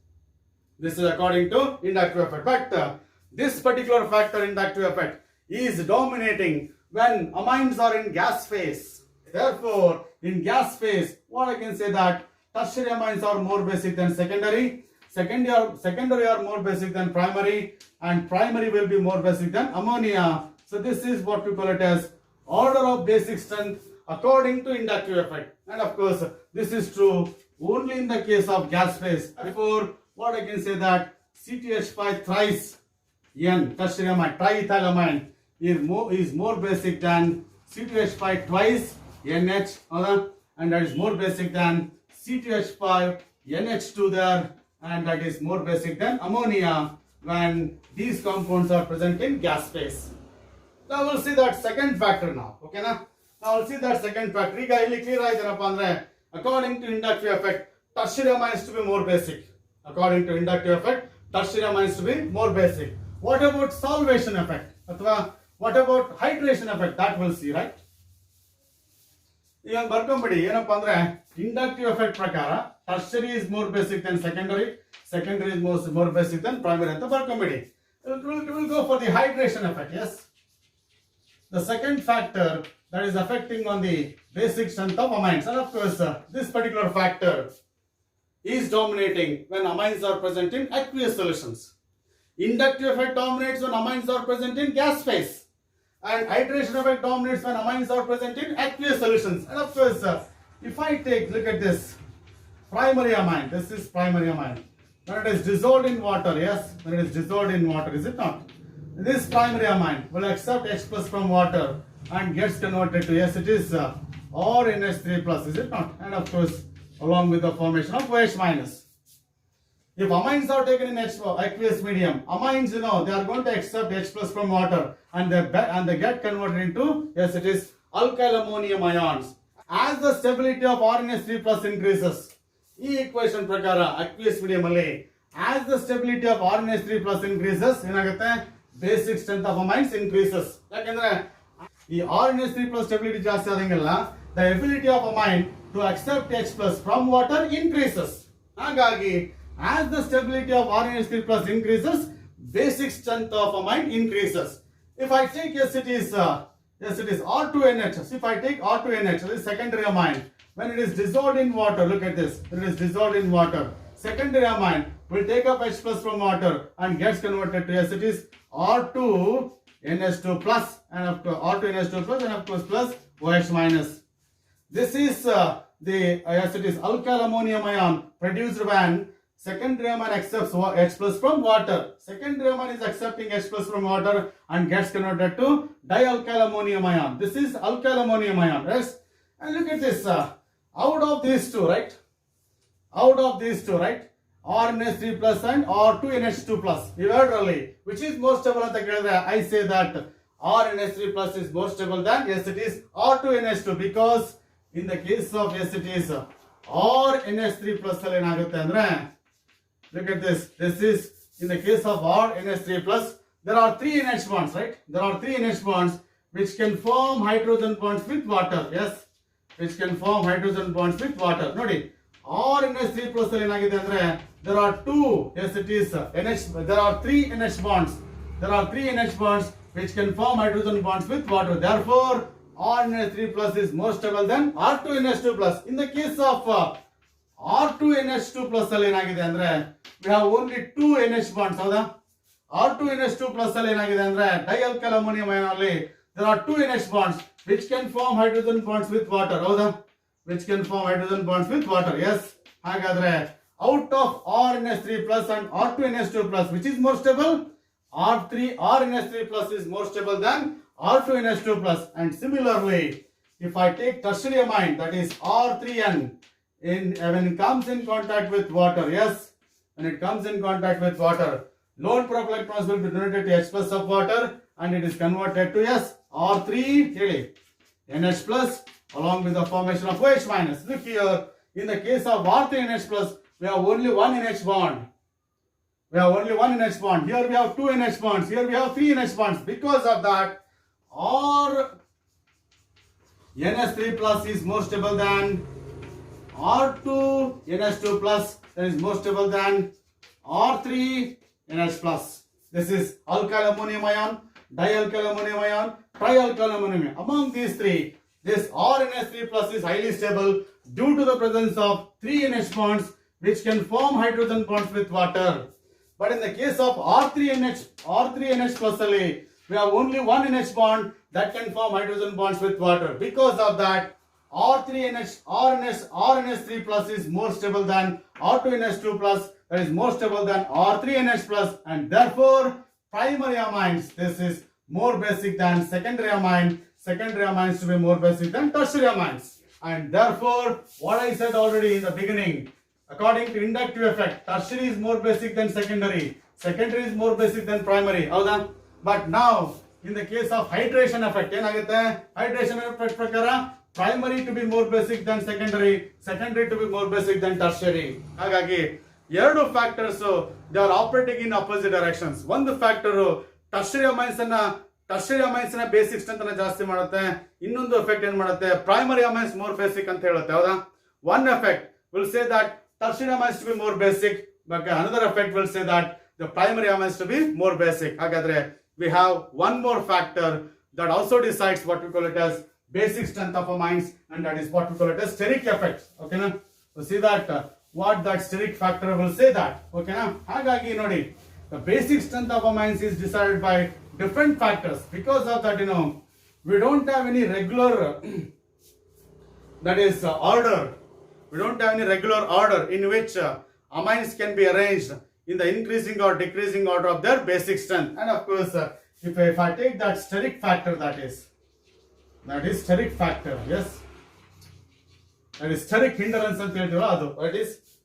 This is according to inductive effect. But this particular factor, inductive effect, is dominating when amines are in gas phase. Therefore, in gas phase, what I can say that tertiary amines are more basic than secondary, secondary are more basic than primary, and primary will be more basic than ammonia. So this is what we call it as order of basic strength according to inductive effect. And of course, this is true only in the case of gas phase. Therefore, what I can say that CTH5 thrice N tertiary amine, triethylamine is more basic than CTH5 twice NH, and that is more basic than CTH5 NH2 there, and that is more basic than ammonia when these compounds are present in gas phase. Now we'll see that second factor now. Okay, now we'll see that second factor. ಈಗ ಇಲ್ಲಿ clear ಆಯ್ತೇನಪ್ಪ ಅಂದ್ರೆ according to inductive effect, tertiary amines to be more basic. According to inductive effect, tertiary amines to be more basic. What about solvation effect? ಅಥವಾ what about hydration effect? That we'll see, right? ಈಗ ಬರ್ಕೊಂಬಿಡಿ ಏನಪ್ಪ ಅಂದ್ರೆ inductive effect ಪ್ರಕಾರ tertiary is more basic than secondary, secondary is more basic than primary ಅಂತ ಬರ್ಕೊಂಬಿಡಿ. We'll go for the hydration effect. Yes, the second factor that is affecting on the basic strength of amines, and of course this particular factor is dominating when amines are present in aqueous solutions. Inductive effect dominates when amines are present in gas phase, and hydration effect dominates when amines are present in aqueous solutions. And of course, if I take, look at this primary amine, this is primary amine. When it is dissolved in water, yes, when it is dissolved in water, is it not? This primary amine will accept H plus from water and gets converted to, yes, it is or NH3 plus, is it not? And of course, along with the formation of OH minus. If amines are taken in aqueous medium, amines, they are going to accept H plus from water, and they get converted into, yes, it is alkyl ammonium ions. As the stability of RNH3 plus increases, ಈ equation ಪ್ರಕಾರ aqueous medium ಅಲ್ಲಿ as the stability of RNH3 plus increases, ಏನಾಗುತ್ತೆ, basic strength of amines increases. ಯಾಕಂದ್ರೆ ಈ RNH3 plus stability ಜಾಸ್ತಿ ಆದಂಗೆಲ್ಲ the ability of amine to accept H plus from water increases. ಹಾಗಾಗಿ as the stability of RNH3 plus increases, basic strength of amine increases. If I take, yes, it is R2NH. So if I take R2NH, this is secondary amine. When it is dissolved in water, look at this. When it is dissolved in water, secondary amine will take up H plus from water and gets converted to, yes, it is R2NH2 plus, and of course R2NH2 plus, and of course plus OH minus. This is yes, it is alkyl ammonium ion produced when secondary amine accepts H plus from water. Secondary amine is accepting H plus from water and gets converted to dialkyl ammonium ion. This is alkyl ammonium ion, yes. And look at this. Out of these two, right? RNH3 plus and R2NH2 plus. You heard early. Which is more stable? I say that RNH3 plus is more stable than, yes, it is R2NH2, because in the case of, yes, it is RNH3 plus. Look at this. This is in the case of RNH3 plus. There are 3 NH bonds, right? There are 3 NH bonds. which can form hydrogen bonds with water. Yes, which can form hydrogen bonds with water. Nodi, RNH3 plus ಏನಾಗಿದೆ ಅಂದ್ರೆ there are two, yes it is NH, there are three NH bonds. There are three NH bonds which can form hydrogen bonds with water. Therefore, RNH3 plus is more stable than R2NH2 plus. In the case of R2NH2 plus ಅಲ್ಲಿ ಏನಾಗಿದೆ ಅಂದ್ರೆ we have only two NH bonds. ಹೌದಾ? R2NH2 plus ಅಲ್ಲಿ ಏನಾಗಿದೆ ಅಂದ್ರೆ dialkyl ammonium ion ಅಲ್ಲಿ there are two NH bonds which can form hydrogen bonds with water. ಹೌದಾ? Which can form hydrogen bonds with water. Yes. ಹಾಗಾದ್ರೆ out of RNH3 plus and R2NH2 plus, which is more stable? RNH3 plus is more stable than R2NH2 plus. And similarly, if I take tertiary amine, that is R3N, when it comes in contact with water, yes, when it comes in contact with water, lone propyl electrons will be donated to H plus of water and it is converted to yes, R3 NH plus along with the formation of OH minus. Look here, in the case of R3NH plus, we have only one NH bond. We have only one NH bond. Here we have two NH bonds. Here we have three NH bonds. Because of that, RNH3 plus is more stable than R2NH2 plus, that is more stable than R3NH plus. This is alkyl ammonium ion, dialkyl ammonium ion, trialkyl ammonium ion. Among these three, this RNH3 plus is highly stable due to the presence of three NH bonds which can form hydrogen bonds with water. But in the case of R3NH plus ali, we have only one NH bond that can form hydrogen bonds with water. Because of that, RNH3 plus is more stable than R2NH2 plus, that is more stable than R3NH plus, and therefore primary amines, this is more basic than secondary amine. Secondary amines to be more basic than tertiary amines. And therefore, what I said already in the beginning, according to inductive effect, tertiary is more basic than secondary. Secondary is more basic than primary. Howda? But now, in the case of hydration effect, hydration effect prakara, primary to be more basic than secondary, secondary to be more basic than tertiary. Hagagi, ಎರಡು factors, they are operating in opposite directions. One factor, tertiary amines ನ basic strength ಅನ್ನ ಜಾಸ್ತಿ ಮಾಡುತ್ತೆ. ಇನ್ನೊಂದು effect ಏನ್ ಮಾಡುತ್ತೆ, primary amines more basic ಅಂತ ಹೇಳುತ್ತೆ. ಹೌದಾ? One effect will say that tertiary amines to be more basic, but another effect will say that the primary amines to be more basic. Hagadre, we have one more factor that also decides what we call it as basic strength of amines, and that is what we call it as steric effect. Okay na? So see that what that steric factor will say that. Okay na? Hagagi nodi, the basic strength of amines is decided by different factors. Because of that, we don't have any regular that is order. We don't have any regular order in which amines can be arranged in the increasing or decreasing order of their basic strength. And of course, if I take that steric factor, that is steric factor, yes, that is steric hindrance ಅಂತ ಹೇಳ್ತೀವಲ್ಲ ಅದು,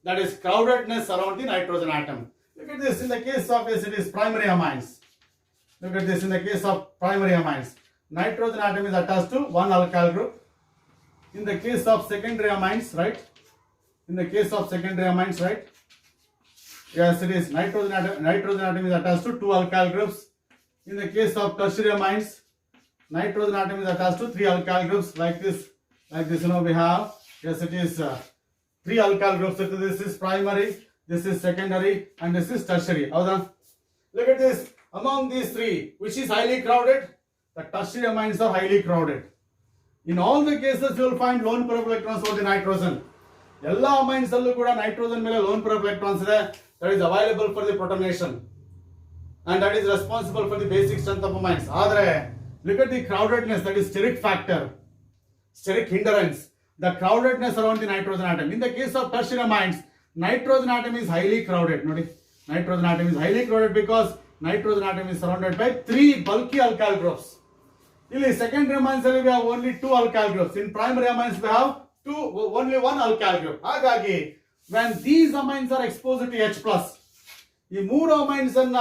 that is crowdedness around the nitrogen atom. Look at this in the case of yes, it is primary amines. Look at this in the case of primary amines. Nitrogen atom is attached to one alkyl group. In the case of secondary amines, right? In the case of secondary amines, right? Yes, it is nitrogen atom is attached to two alkyl groups. In the case of tertiary amines, nitrogen atom is attached to three alkyl groups like this. We have, yes, it is three alkyl groups. So this is primary, this is secondary, and this is tertiary. Howda? Look at this. Among these three, which is highly crowded? The tertiary amines are highly crowded. In all the cases, you will find lone pair of electrons over the nitrogen. ಎಲ್ಲ amines ಅಲ್ಲೂ ಕೂಡ nitrogen ಮೇಲೆ lone pair of electrons ಇದೆ, that is available for the protonation and that is responsible for the basic strength of amines. ಆದ್ರೆ look at the crowdedness, that is steric factor, steric hindrance, the crowdedness around the nitrogen atom. In the case of tertiary amines, nitrogen atom is highly crowded. Nodi, nitrogen atom is highly crowded because nitrogen atom is surrounded by three bulky alkyl groups. In secondary amines we have only two alkyl groups. In primary amines we have only one alkyl group. Hagagi, when these amines are exposed to H plus, ಈ ಮೂರು amines ಅನ್ನ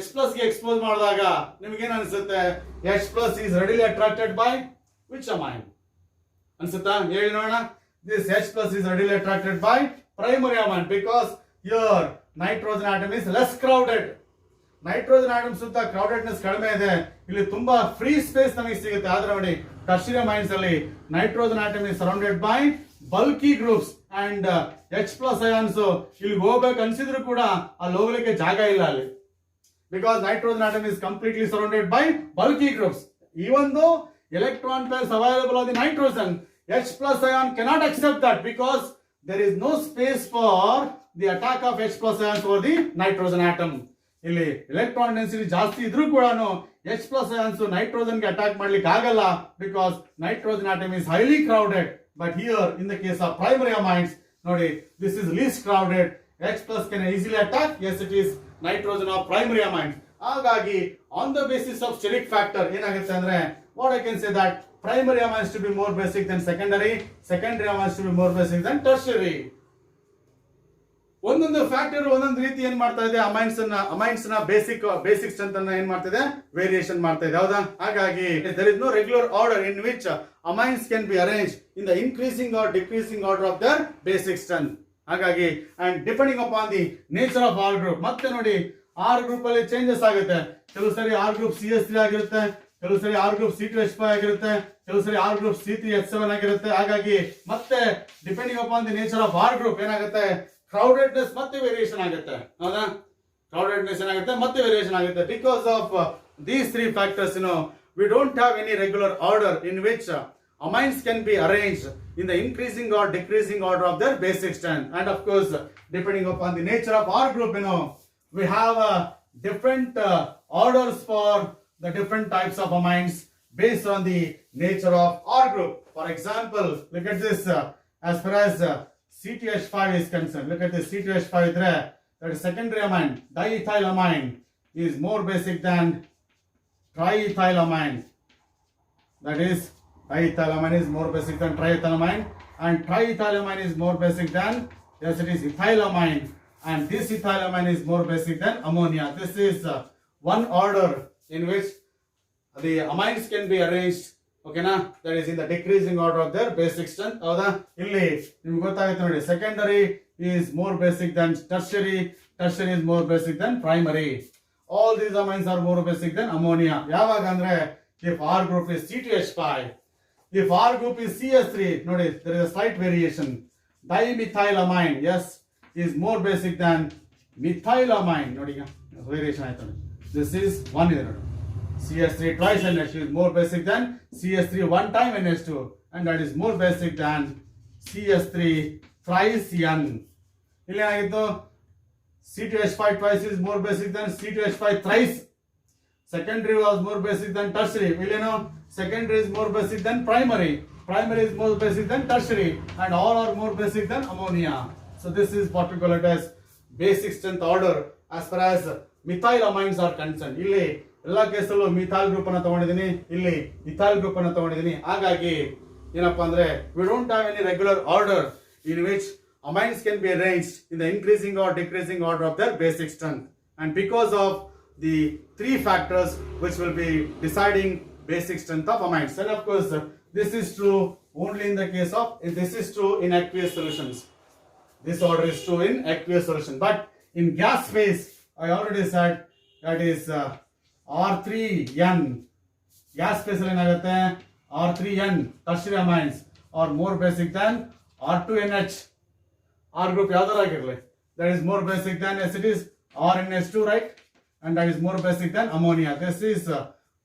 H plus ಗೆ expose ಮಾಡಿದಾಗ ನಿಮಗೆ ಏನು ಅನ್ಸುತ್ತೆ? H plus is readily attracted by which amine? ಅನ್ಸುತ್ತಾ? ಹೇಳಿ ನೋಡೋಣ. This H plus is readily attracted by primary amine because here nitrogen atom is less crowded. Nitrogen atom ಸುತ್ತ ಕ್ರೌಡೆಡ್ನೆಸ್ ಕಡಿಮೆ ಇದೆ, ಇಲ್ಲಿ ತುಂಬಾ ಫ್ರೀ ಸ್ಪೇಸ್ ನಮಗೆ ಸಿಗುತ್ತೆ. ಆದ್ರೆ ನೋಡಿ ಟರ್ಷಿಯರಿ ಅಮೈನ್ಸ್ ಅಲ್ಲಿ nitrogen atom is surrounded by bulky groups and H+ ions ಇಲ್ಲಿ ಹೋಗ್ಬೇಕು ಅನ್ಸಿದ್ರು ಕೂಡ ಅಲ್ಲಿ ಹೋಗ್ಲಿಕ್ಕೆ ಜಾಗ ಇಲ್ಲ ಅಲ್ಲಿ, because nitrogen atom is completely surrounded by bulky groups. Even though electron pairs available on the nitrogen, H+ ion cannot accept that because there is no space for the attack of H+ ions over the nitrogen atom. ಇಲ್ಲಿ electron density ಜಾಸ್ತಿ ಇದ್ರೂ ಕೂಡ H+ ions nitrogen ಗೆ attack ಮಾಡ್ಲಿಕ್ಕೆ ಆಗಲ್ಲ, because nitrogen atom is highly crowded. But here in the case of primary amines, ನೋಡಿ this is least crowded. H+ can easily attack. Yes, it is nitrogen of primary amines. ಹಾಗಾಗಿ on the basis of steric factor ಏನಾಗುತ್ತೆ ಅಂದ್ರೆ, what I can say that primary amines to be more basic than secondary amines to be more basic than tertiary. ಒಂದೊಂದು factor ಒಂದೊಂದು ರೀತಿ ಏನ್ ಮಾಡ್ತಾ ಇದೆ, amines ನ ಬೇಸಿಕ್ ಸ್ಟ್ರೆಂತ್ ಅನ್ನ ಏನ್ ಮಾಡ್ತಿದೆ, ವೇರಿಯೇಷನ್ ಮಾಡ್ತಾ ಇದೆ, ಹೌದಾ? ಹಾಗಾಗಿ there is no regular order in which amines can be arranged in the increasing or decreasing order of their basic strength. ಹಾಗಾಗಿ and depending upon the nature of R group, ಮತ್ತೆ ನೋಡಿ R ಗ್ರೂಪ್ ಅಲ್ಲಿ changes ಆಗುತ್ತೆ. ಕೆಲವು ಸರಿ R group CH3 ಆಗಿರುತ್ತೆ, ಕೆಲವು ಸರಿ R ಗ್ರೂಪ್ C2H5 ಆಗಿರುತ್ತೆ, ಕೆಲವು ಸರಿ R ಗ್ರೂಪ್ C3H7 ಆಗಿರುತ್ತೆ. ಹಾಗಾಗಿ ಮತ್ತೆ depending upon the nature of R group ಏನಾಗುತ್ತೆ, ಕ್ರೌಡೆಡ್ನೆಸ್ ಮತ್ತೆ ವೇರಿಯೇಷನ್ ಆಗುತ್ತೆ, ಹೌದಾ? ಕ್ರೌಡೆಡ್ನೆಸ್ ಏನಾಗುತ್ತೆ, ಮತ್ತೆ ವೇರಿಯೇಷನ್ ಆಗುತ್ತೆ. Because of these 3 factors, we don't have any regular order in which amines can be arranged in the increasing or decreasing order of their basic strength. And of course, depending upon the nature of R group, we have different orders for the different types of amines based on the nature of R group. For example, look at this. As far as C2H5 is concerned, look at this. C2H5 idre, that is secondary amine, diethylamine is more basic than triethylamine. That is, diethylamine is more basic than triethylamine, and triethylamine is more basic than, yes, it is ethylamine, and this ethylamine is more basic than ammonia. This is one order in which the amines can be arranged, okay na, that is in the decreasing order of their basic strength, hauda? Illi nimge gottagutte ನೋಡಿ, secondary is more basic than tertiary is more basic than primary. All these amines are more basic than ammonia. ಯಾವಾಗ ಅಂದ್ರೆ, if R group is C2H5, if R group is CH3, ನೋಡಿ there is a slight variation. Dimethylamine, yes, is more basic than methylamine. ನೋಡಿ ಈಗ variation ಆಯ್ತು. This is one ಇದೆ ನೋಡಿ, CH3 twice NH2 is more basic than CH3 one time NH2, and that is more basic than CH3 thrice N. ಇಲ್ಲಿ ಏನಾಗಿತ್ತು, C2H5 twice is more basic than C2H5 thrice. Secondary was more basic than tertiary. Will secondary is more basic than primary is more basic than tertiary, and all are more basic than ammonia. So this is what we call it as basic strength order as far as methylamines are concerned. ಇಲ್ಲಿ ಎಲ್ಲಾ ಕೇಸಲ್ಲೂ methyl group ಅನ್ನು ತಗೊಂಡಿದ್ದೀನಿ, ಇಲ್ಲಿ ethyl group ಅನ್ನು ತಗೊಂಡಿದ್ದೀನಿ. ಹಾಗಾಗಿ ಏನಪ್ಪಾ ಅಂದ್ರೆ, we don't have any regular order in which amines can be arranged in the increasing or decreasing order of their basic strength, and because of the 3 factors which will be deciding basic strength of amines. And of course, this is true only in the case of, this is true in aqueous solutions. This order is true in aqueous solution, but in gas phase, I already said that is R3N. Gas phase ಅಲ್ಲಿ ಏನಾಗುತ್ತೆ, R3N tertiary amines are more basic than R2NH. R group ಯಾವ್ದಾರ ಆಗಿರಲಿ, that is more basic than, yes, it is RNH2, right? And that is more basic than ammonia. This is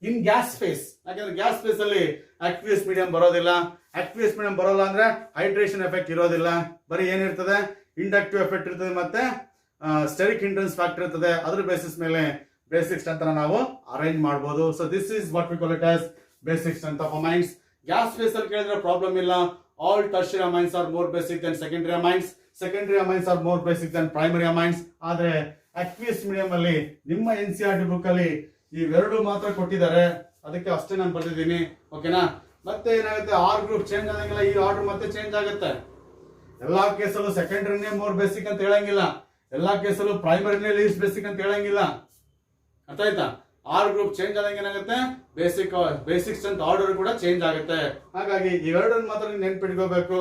in gas phase. ಯಾಕಂದ್ರೆ gas phase ಅಲ್ಲಿ aqueous medium ಬರೋದಿಲ್ಲ. Aqueous medium ಬರೋಲ್ಲ ಅಂದ್ರೆ hydration effect ಇರೋದಿಲ್ಲ, ಬರೀ ಏನಿರ್ತದೆ, ಇಂಡಕ್ಟಿವ್ ಎಫೆಕ್ಟ್ ಇರ್ತದೆ, ಮತ್ತೆ ಸ್ಟೆರಿಕ್ ಹಿಂಡ್ರೆನ್ಸ್ ಫ್ಯಾಕ್ಟರ್ ಇರ್ತದೆ. ಅದ್ರ ಬೇಸಿಸ್ ಮೇಲೆ ಬೇಸಿಕ್ ಸ್ಟ್ರೆಂತ್ ಅನ್ನ ನಾವು ಅರೇಂಜ್ ಮಾಡಬಹುದು. So this is what we call it as basic strength of amines. Gas phase ಅಲ್ಲಿ ಕೇಳಿದ್ರೆ ಪ್ರಾಬ್ಲಮ್ ಇಲ್ಲ. All tertiary amines are more basic than secondary amines. Secondary amines are more basic than primary amines. ಆದ್ರೆ aqueous medium ಅಲ್ಲಿ ನಿಮ್ಮ NCERT book ಅಲ್ಲಿ ಇವೆರಡು ಮಾತ್ರ ಕೊಟ್ಟಿದ್ದಾರೆ, ಅದಕ್ಕೆ ಅಷ್ಟೇ ನಾನು ಬರ್ತಿದ್ದೀನಿ, ಓಕೆನಾ? ಮತ್ತೆ ಏನಾಗುತ್ತೆ, ಆರ್ ಗ್ರೂಪ್ ಚೇಂಜ್ ಆದಂಗಿಲ್ಲ, ಈ ಆರ್ಡರ್ ಮತ್ತೆ ಚೇಂಜ್ ಆಗುತ್ತೆ. ಎಲ್ಲಾ ಕೇಸಲ್ಲೂ ಸೆಕೆಂಡರಿನೇ ಮೋರ್ ಬೇಸಿಕ್ ಅಂತ ಹೇಳಂಗಿಲ್ಲ, ಎಲ್ಲಾ ಕೇಸಲ್ಲೂ ಪ್ರೈಮರಿನೇ ಲೀಸ್ಟ್ ಬೇಸಿಕ್ ಅಂತ ಹೇಳಂಗಿಲ್ಲ, ಅರ್ಥ ಆಯ್ತಾ? ಆರ್ ಗ್ರೂಪ್ ಚೇಂಜ್ ಆದಂಗೆ ಏನಾಗುತ್ತೆ, ಬೇಸಿಕ್ ಸ್ಟ್ರೆಂತ್ ಆರ್ಡರ್ ಕೂಡ ಚೇಂಜ್ ಆಗುತ್ತೆ. ಹಾಗಾಗಿ ಇವೆರಡನ್ನ ಮಾತ್ರ ನೆನ್ಪಿಟ್ಕೋಬೇಕು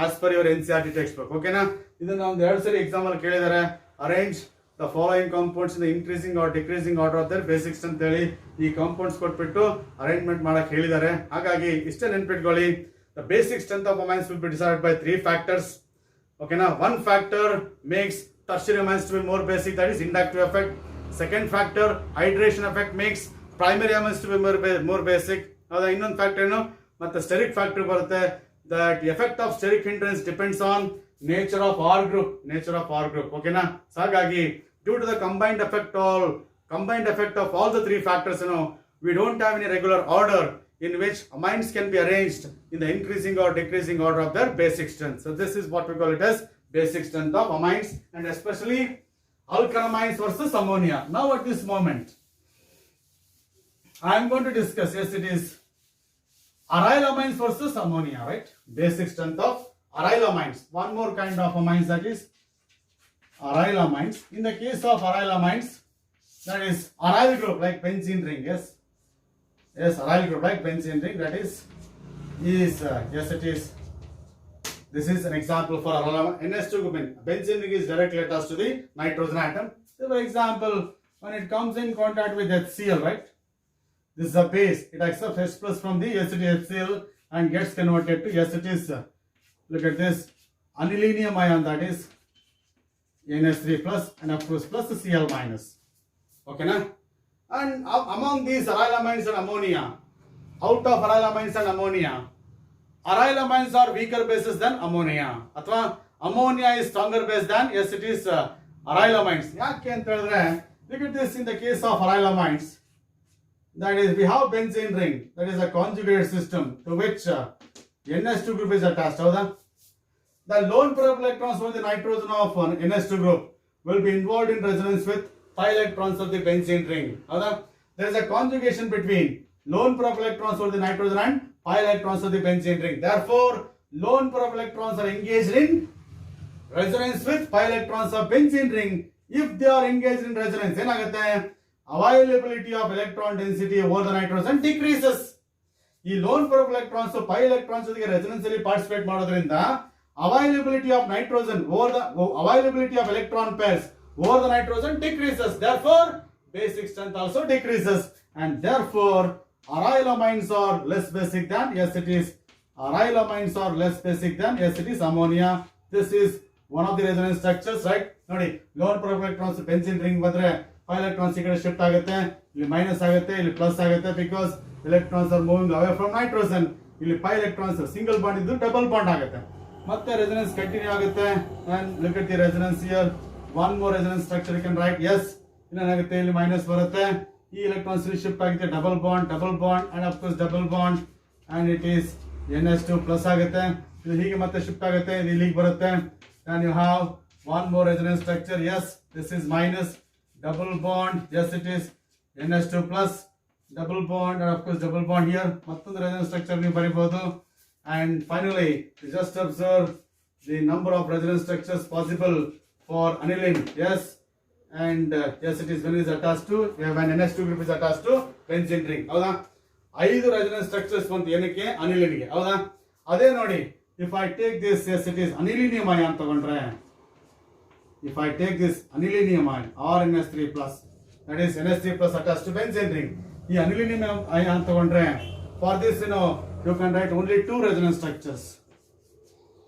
as per your NCERT textbook, ಓಕೆನಾ? ಇದನ್ನ ಒಂದು 2 ಸರಿ ಎಕ್ಸಾಮ್ ಅಲ್ಲಿ ಕೇಳಿದ್ದಾರೆ. Arrange the following compounds in the increasing or decreasing order of their basic strength ಹೇಳಿ ಈ ಕಾಂಪೌಂಡ್ಸ್ ಕೊಟ್ಬಿಟ್ಟು ಅರೇಂಜ್ಮೆಂಟ್ ಮಾಡಕ್ಕೆ ಹೇಳಿದ್ದಾರೆ. ಹಾಗಾಗಿ ಇಷ್ಟೇ ನೆನ್ಪಿಟ್ಕೊಳ್ಳಿ. The basic strength of amines will be decided by 3 factors. Okay, now one factor makes tertiary amines to be more basic, that is inductive effect. Second factor, hydration effect, makes primary amines to be more basic. Now the ಇನ್ನೊಂದು factor ಏನು ಮತ್ತೆ steric factor ಬರುತ್ತೆ. That the effect of steric hindrance depends on nature of R group. Okay na? So ಹಾಗಾಗಿ due to the combined effect of all the 3 factors, we don't have any regular order in which amines can be arranged in the increasing or decreasing order of their basic strength. So this is what we call it as basic strength of amines, and especially alkanamines versus ammonia. Now at this moment, I am going to discuss, yes, it is aryl amines versus ammonia, right? Basic strength of aryl amines. One more kind of amines, that is aryl amines. In the case of aryl amines, that is aryl group like benzene ring, yes, aryl group like benzene ring, that is yes, it is. This is an example for aryl amine. NH2 group. Benzene ring is directly attached to the nitrogen atom. So for example, when it comes in contact with HCl, right? This is a base. It accepts H plus from the HCl and gets converted to, yes, it is. Look at this anilinium ion, that is NH3 plus, and of course plus the Cl minus. Okay na? And among these aryl amines and ammonia, out of aryl amines and ammonia, aryl amines are weaker bases than ammonia. Athwa ammonia is stronger base than, yes, it is aryl amines. Yakke anta helidre, look at this in the case of aryl amines. That is, we have benzene ring, that is a conjugated system to which NH2 group is attached. The lone pair of electrons for the nitrogen of NH2 group will be involved in resonance with 5 electrons of the benzene ring. There is a conjugation between lone pair of electrons for the nitrogen and 5 electrons of the benzene ring. Therefore, lone pair of electrons are engaged in resonance with 5 electrons of benzene ring. If they are engaged in resonance, availability of electron density over the nitrogen decreases. ಈ loan pair of electrons 5 electrons ಜೊತೆಗೆ resonance ಅಲ್ಲಿ participate ಮಾಡೋದ್ರಿಂದ availability of nitrogen over the availability of electron pairs over the nitrogen decreases. Therefore, basic strength also decreases, and therefore aryl amines are less basic than, yes, it is aryl amines are less basic than, yes, it is ammonia. This is one of the resonance structures, right? Nodi, lone pair of electrons benzene ring ಬಂದ್ರೆ 5 electrons ಈ ಕಡೆ shift ಆಗುತ್ತೆ, ಇಲ್ಲಿ minus ಆಗುತ್ತೆ, ಇಲ್ಲಿ plus ಆಗುತ್ತೆ, because electrons are moving away from nitrogen. ಇಲ್ಲಿ 5 electrons single bond ಇದ್ದು ಡಬಲ್ ಬಾಂಡ್ ಆಗುತ್ತೆ, ಮತ್ತೆ resonance continue ಆಗುತ್ತೆ. And look at the resonance here. One more resonance structure you can write. Yes, ಏನಾಗುತ್ತೆ, ಇಲ್ಲಿ ಮೈನಸ್ ಬರುತ್ತೆ, ಈ electrons ಶಿಫ್ಟ್ ಆಗುತ್ತೆ, double bond, and of course double bond, and it is NH2 plus ಆಗುತ್ತೆ. ಇದು ಹೀಗೆ ಮತ್ತೆ ಶಿಫ್ಟ್ ಆಗುತ್ತೆ, ಇದು ಇಲ್ಲಿಗೆ ಬರುತ್ತೆ, and you have one more resonance structure. Yes, this is minus, double bond, yes, it is NH2 plus, double bond, and of course double bond here. ಮತ್ತೊಂದು resonance structure ನೀವು ಬರೀಬಹುದು. And finally, just observe the number of resonance structures possible for aniline. Yes, and yes, it is when it is attached to, when NH2 group is attached to benzene ring. ಹೌದಾ, 5 resonance structures ಬಂತು ಏನಕ್ಕೆ, ಅನಿಲಿನ್ಗೆ. ಹೌದಾ, ಅದೇ ನೋಡಿ, if I take this, yes, it is anilinium ion ತಗೊಂಡ್ರೆ, if I take this anilinium ion or NH3 plus, that is NH3 plus attached to benzene ring, ಈ anilinium ion ತಗೊಂಡ್ರೆ, for this you can write only 2 resonance structures.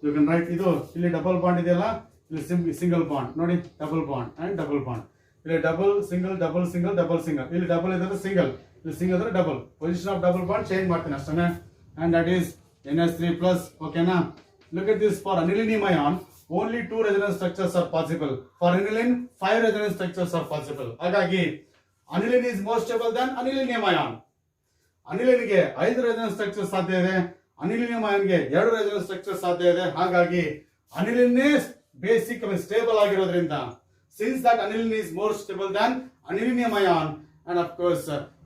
You can write ಇದು ಇಲ್ಲಿ double bond ಇದೆಯಲ್ಲ, ಇಲ್ಲಿ single bond ನೋಡಿ, double bond and double bond, ಇಲ್ಲಿ double single double single double single, ಇಲ್ಲಿ double ಇದ್ರೆ ಸಿಂಗಲ್, ಇಲ್ಲಿ ಸಿಂಗಲ್ ಇದ್ರೆ double, position of double bond change ಮಾಡ್ತೀನಿ ಅಷ್ಟೇ. and that is NH3 plus. Okay na, look at this, for anilinium ion only 2 resonance structures are possible. For aniline 5 resonance structures are possible. ಹಾಗಾಗಿ aniline is more stable than anilinium ion. aniline ಗೆ 5 resonance structures ಸಾಧ್ಯ ಇದೆ, anilinium ion ಗೆ 2 resonance structures ಸಾಧ್ಯ ಇದೆ. ಹಾಗಾಗಿ aniline is basic stable ಆಗಿರೋದ್ರಿಂದ, since that aniline is more stable than anilinium ion, and of course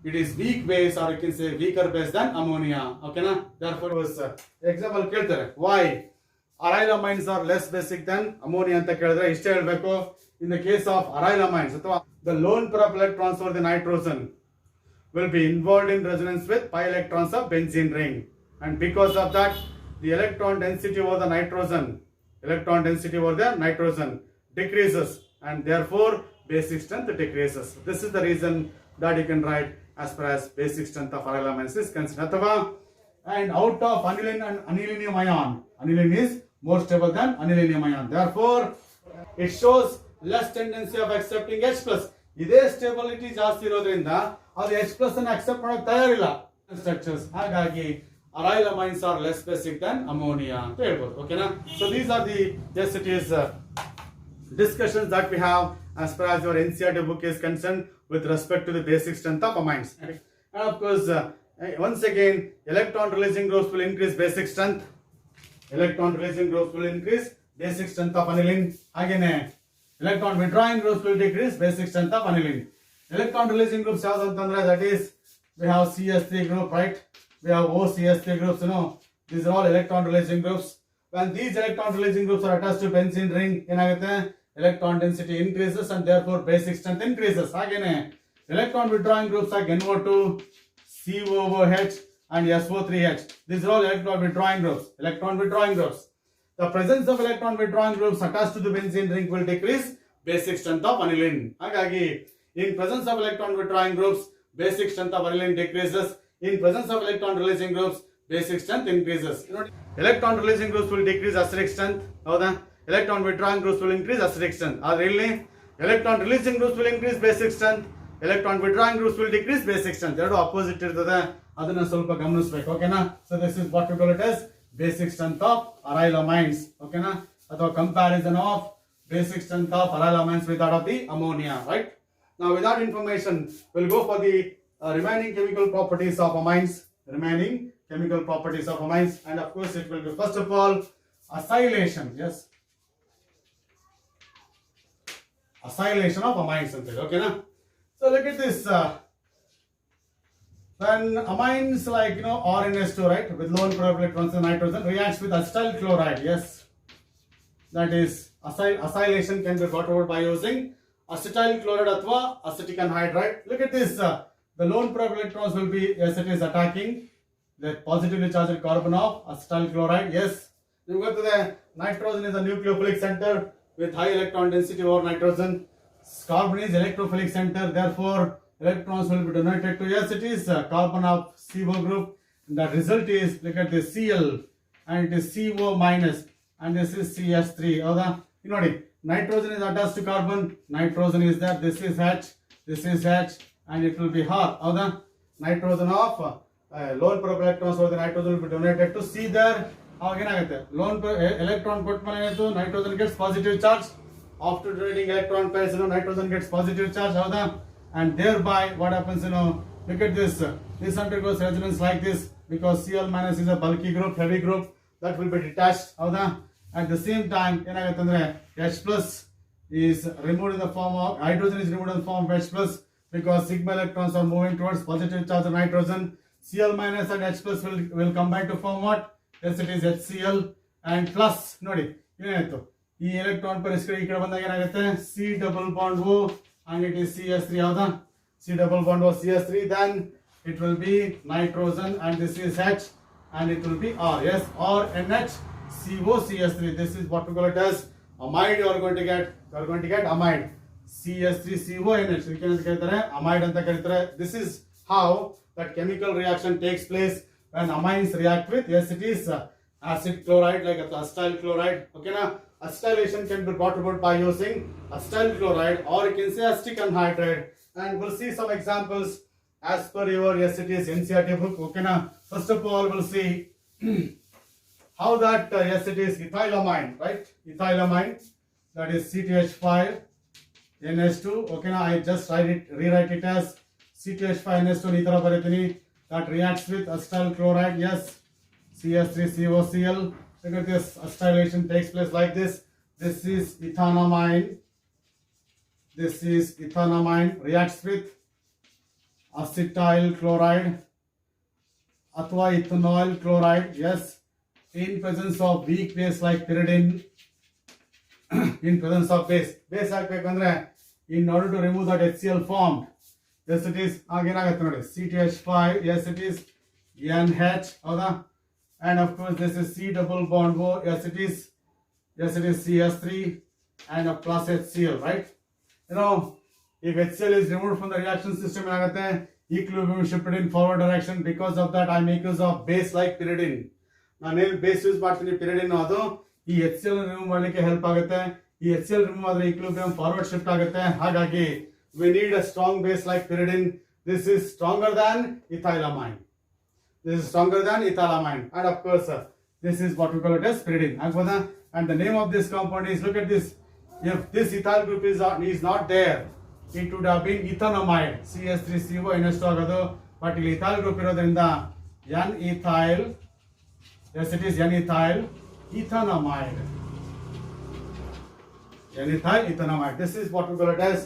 it is weak base, or you can say weaker base than ammonia. Okay na, therefore example ಕೇಳ್ತಾರೆ, why aryl amines are less basic than ammonia ಅಂತ ಕೇಳಿದ್ರೆ ಇಷ್ಟೇ ಹೇಳಬೇಕು. in the case of aryl amines, ಅಥವಾ the lone pair of electrons for the nitrogen will be involved in resonance with 5 electrons of benzene ring, and because of that the electron density over the nitrogen decreases, and therefore basic strength decreases. This is the reason that you can write as far as basic strength of aryl amines is concerned. And out of aniline and anilinium ion, aniline is more stable than anilinium ion. Therefore, it shows less tendency of accepting H plus. ಇದೇ stability ಜಾಸ್ತಿ ಇರೋದ್ರಿಂದ ಅದು H plus ಅನ್ನು accept ಮಾಡಕ್ಕೆ ತಯಾರಿಲ್ಲ structures. ಹಾಗಾಗಿ aryl amines are less basic than ammonia ಅಂತ ಹೇಳ್ಬೋದು. ಓಕೆನಾ? So these are the yes it is discussions that we have as far as your NCERT book is concerned with respect to the basic strength of amines. And of course, once again, electron releasing groups will increase basic strength. Electron releasing groups will increase basic strength of aniline. Again, electron withdrawing groups will decrease basic strength of aniline. Electron releasing groups that is, we have CS3 group, right? We have OCS3 groups, you know. These are all electron releasing groups. When these electron releasing groups are attached to benzene ring, electron density increases and therefore basic strength increases. Again, electron withdrawing groups like NO2, COOH and SO3H. These are all electron withdrawing groups. Electron withdrawing groups. The presence of electron withdrawing groups attached to the benzene ring will decrease basic strength of aniline. Hagagi, in presence of electron withdrawing groups, basic strength of aniline decreases. In presence of electron releasing groups, basic strength increases. Electron releasing groups will decrease acidic strength. Electron withdrawing groups will increase acidic strength. Really? Electron releasing groups will increase basic strength. Electron withdrawing groups will decrease basic strength. They are opposite ಇರ್ತದೆ. ಅದನ್ನ ಸ್ವಲ್ಪ ಗಮನಿಸಬೇಕು. ಓಕೆನಾ? So this is what we call it as basic strength of aryl amines. ಓಕೆನಾ? ಅಥವಾ comparison of basic strength of aryl amines with that of the ammonia, right? Now with that information, we'll go for the remaining chemical properties of amines. Remaining chemical properties of amines, and of course it will be first of all acylation. Yes, acylation of amines. Okay, na? So look at this. When amines like RNS2, right, with lone pair electrons and nitrogen reacts with acetyl chloride. Yes, that is acylation can be brought about by using acetyl chloride athwa acetic anhydride. Look at this. The lone pair electrons will be, yes, it is attacking the positively charged carbon of acetyl chloride. Yes, you go to the nitrogen is a nucleophilic center with high electron density over nitrogen. Carbon is electrophilic center, therefore electrons will be donated to, yes, it is carbon of CO group. The result is, look at this, Cl, and it is CO minus, and this is CS3. Nitrogen is attached to carbon, nitrogen is there, this is H, and it will be half. Nitrogen of lone pair electrons or the nitrogen will be donated to C there. Lone electron put nitrogen gets positive charge. After donating electron pairs, nitrogen gets positive charge. And thereby what happens, look at this. This undergoes resonance like this because Cl minus is a bulky group, heavy group that will be detached. At the same time, H plus is removed in the form of, hydrogen is removed in the form of H plus because sigma electrons are moving towards positive charge of nitrogen. Cl minus and H plus will combine to form what? Yes, it is HCl and plus. Nodi, ಈ electron pair ಈ ಕಡೆ ಬಂದಾಗ ಏನಾಗುತ್ತೆ? C double bond O and it is CS3. C double bond O CS3, then it will be nitrogen and this is H and it will be R. Yes, R NH CO CS3. This is what we call it as amide. You are going to get amide. CS3CO NH. You can amide anta karitare. This is how that chemical reaction takes place when amines react with, yes, it is acid chloride like acetyl chloride. Okay, now acetylation can be brought about by using acetyl chloride or you can say acetic anhydride, and we'll see some examples as per your, yes, it is NCERT book. Okay, now first of all we'll see how that yes, it is ethylamine, right? Ethylamine, that is C2H5 NH2. Okay, now I just rewrite it as C2H5 NH2 nitara baritini. That reacts with acetyl chloride. Yes, CS3COCl. Look at this, acetylation takes place like this. This is ethanamine. Reacts with acetyl chloride athwa ethanol chloride. Yes, in presence of weak base like pyridine. In presence of base in order to remove that HCl formed. Yes, it is again C2H5. Yes, it is NH. And of course this is C double bond O. Yes, it is CS3 and a plus HCl, right? if HCl is removed from the reaction system, ಏನಾಗುತ್ತೆ equilibrium shifted in forward direction. Because of that, I make use of base like pyridine. ನಾನೇನು base use ಮಾಡ್ತೀನಿ pyridine, ಅದು ಈ HCl remove ಮಾಡಲಿಕ್ಕೆ help ಆಗುತ್ತೆ. ಈ HCl remove ಆದ್ರೆ equilibrium forward shift ಆಗುತ್ತೆ. ಹಾಗಾಗಿ we need a strong base like pyridine. This is stronger than ethylamine. This is stronger than ethylamine, and of course this is what we call it as pyridine. And the name of this compound is, look at this, if this ethyl group is not there, it would have been ethanamide, CH3CO ಇನ್ನಷ್ಟು ಆಗೋದು. But ಇಲ್ಲಿ ethyl group ಇರೋದ್ರಿಂದ N-ethyl, yes it is N-ethyl ethanamide. N-ethyl ethanamide. This is what we call it as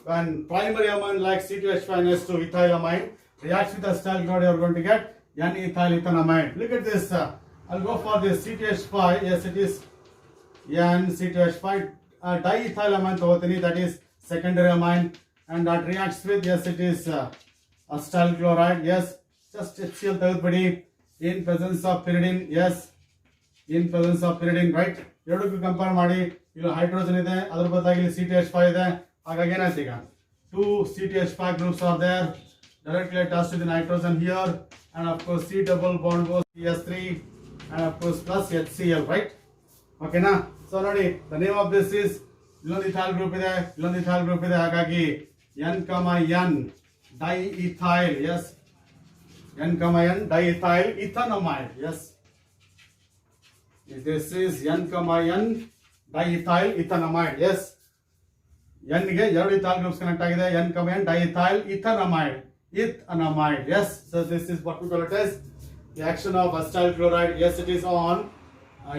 when primary amine like C2H5NH2 ethylamine reacts with acetyl chloride, you are going to get N-ethyl ethanamide. Look at this. I'll go for this C2H5. Yes, it is N-C2H5 diethylamine ತಗೋತೀನಿ, that is secondary amine, and that reacts with, yes, it is acetyl chloride. Yes, just HCl ತೆಗೆದುಬಿಡಿ. In presence of pyridine, yes, in presence of pyridine, right? ಎರಡಕ್ಕೂ compare ಮಾಡಿ. ಇಲ್ಲಿ hydrogen ಇದೆ, ಅದ್ರ ಬದಲಾಗಿ ಇಲ್ಲಿ C2H5 ಇದೆ. ಹಾಗಾಗಿ ಏನಾಯ್ತು ಈಗ 2 C2H5 groups are there, directly attached to the nitrogen here, and of course C double bond goes CH3, and of course plus HCl, right? Okay na? So ನೋಡಿ, the name of this is, ಇಲ್ಲೊಂದು ethyl group ಇದೆ, ಇಲ್ಲೊಂದು ethyl group ಇದೆ. ಹಾಗಾಗಿ N, N diethyl, yes, N, N diethyl ethanamide, yes. This is N, N diethyl ethanamide, yes. N ಗೆ ಎರಡು ethyl groups connect ಆಗಿದೆ. N, N diethyl ethanamide, yes. So this is what we call it as the action of acetyl chloride. Yes, it is on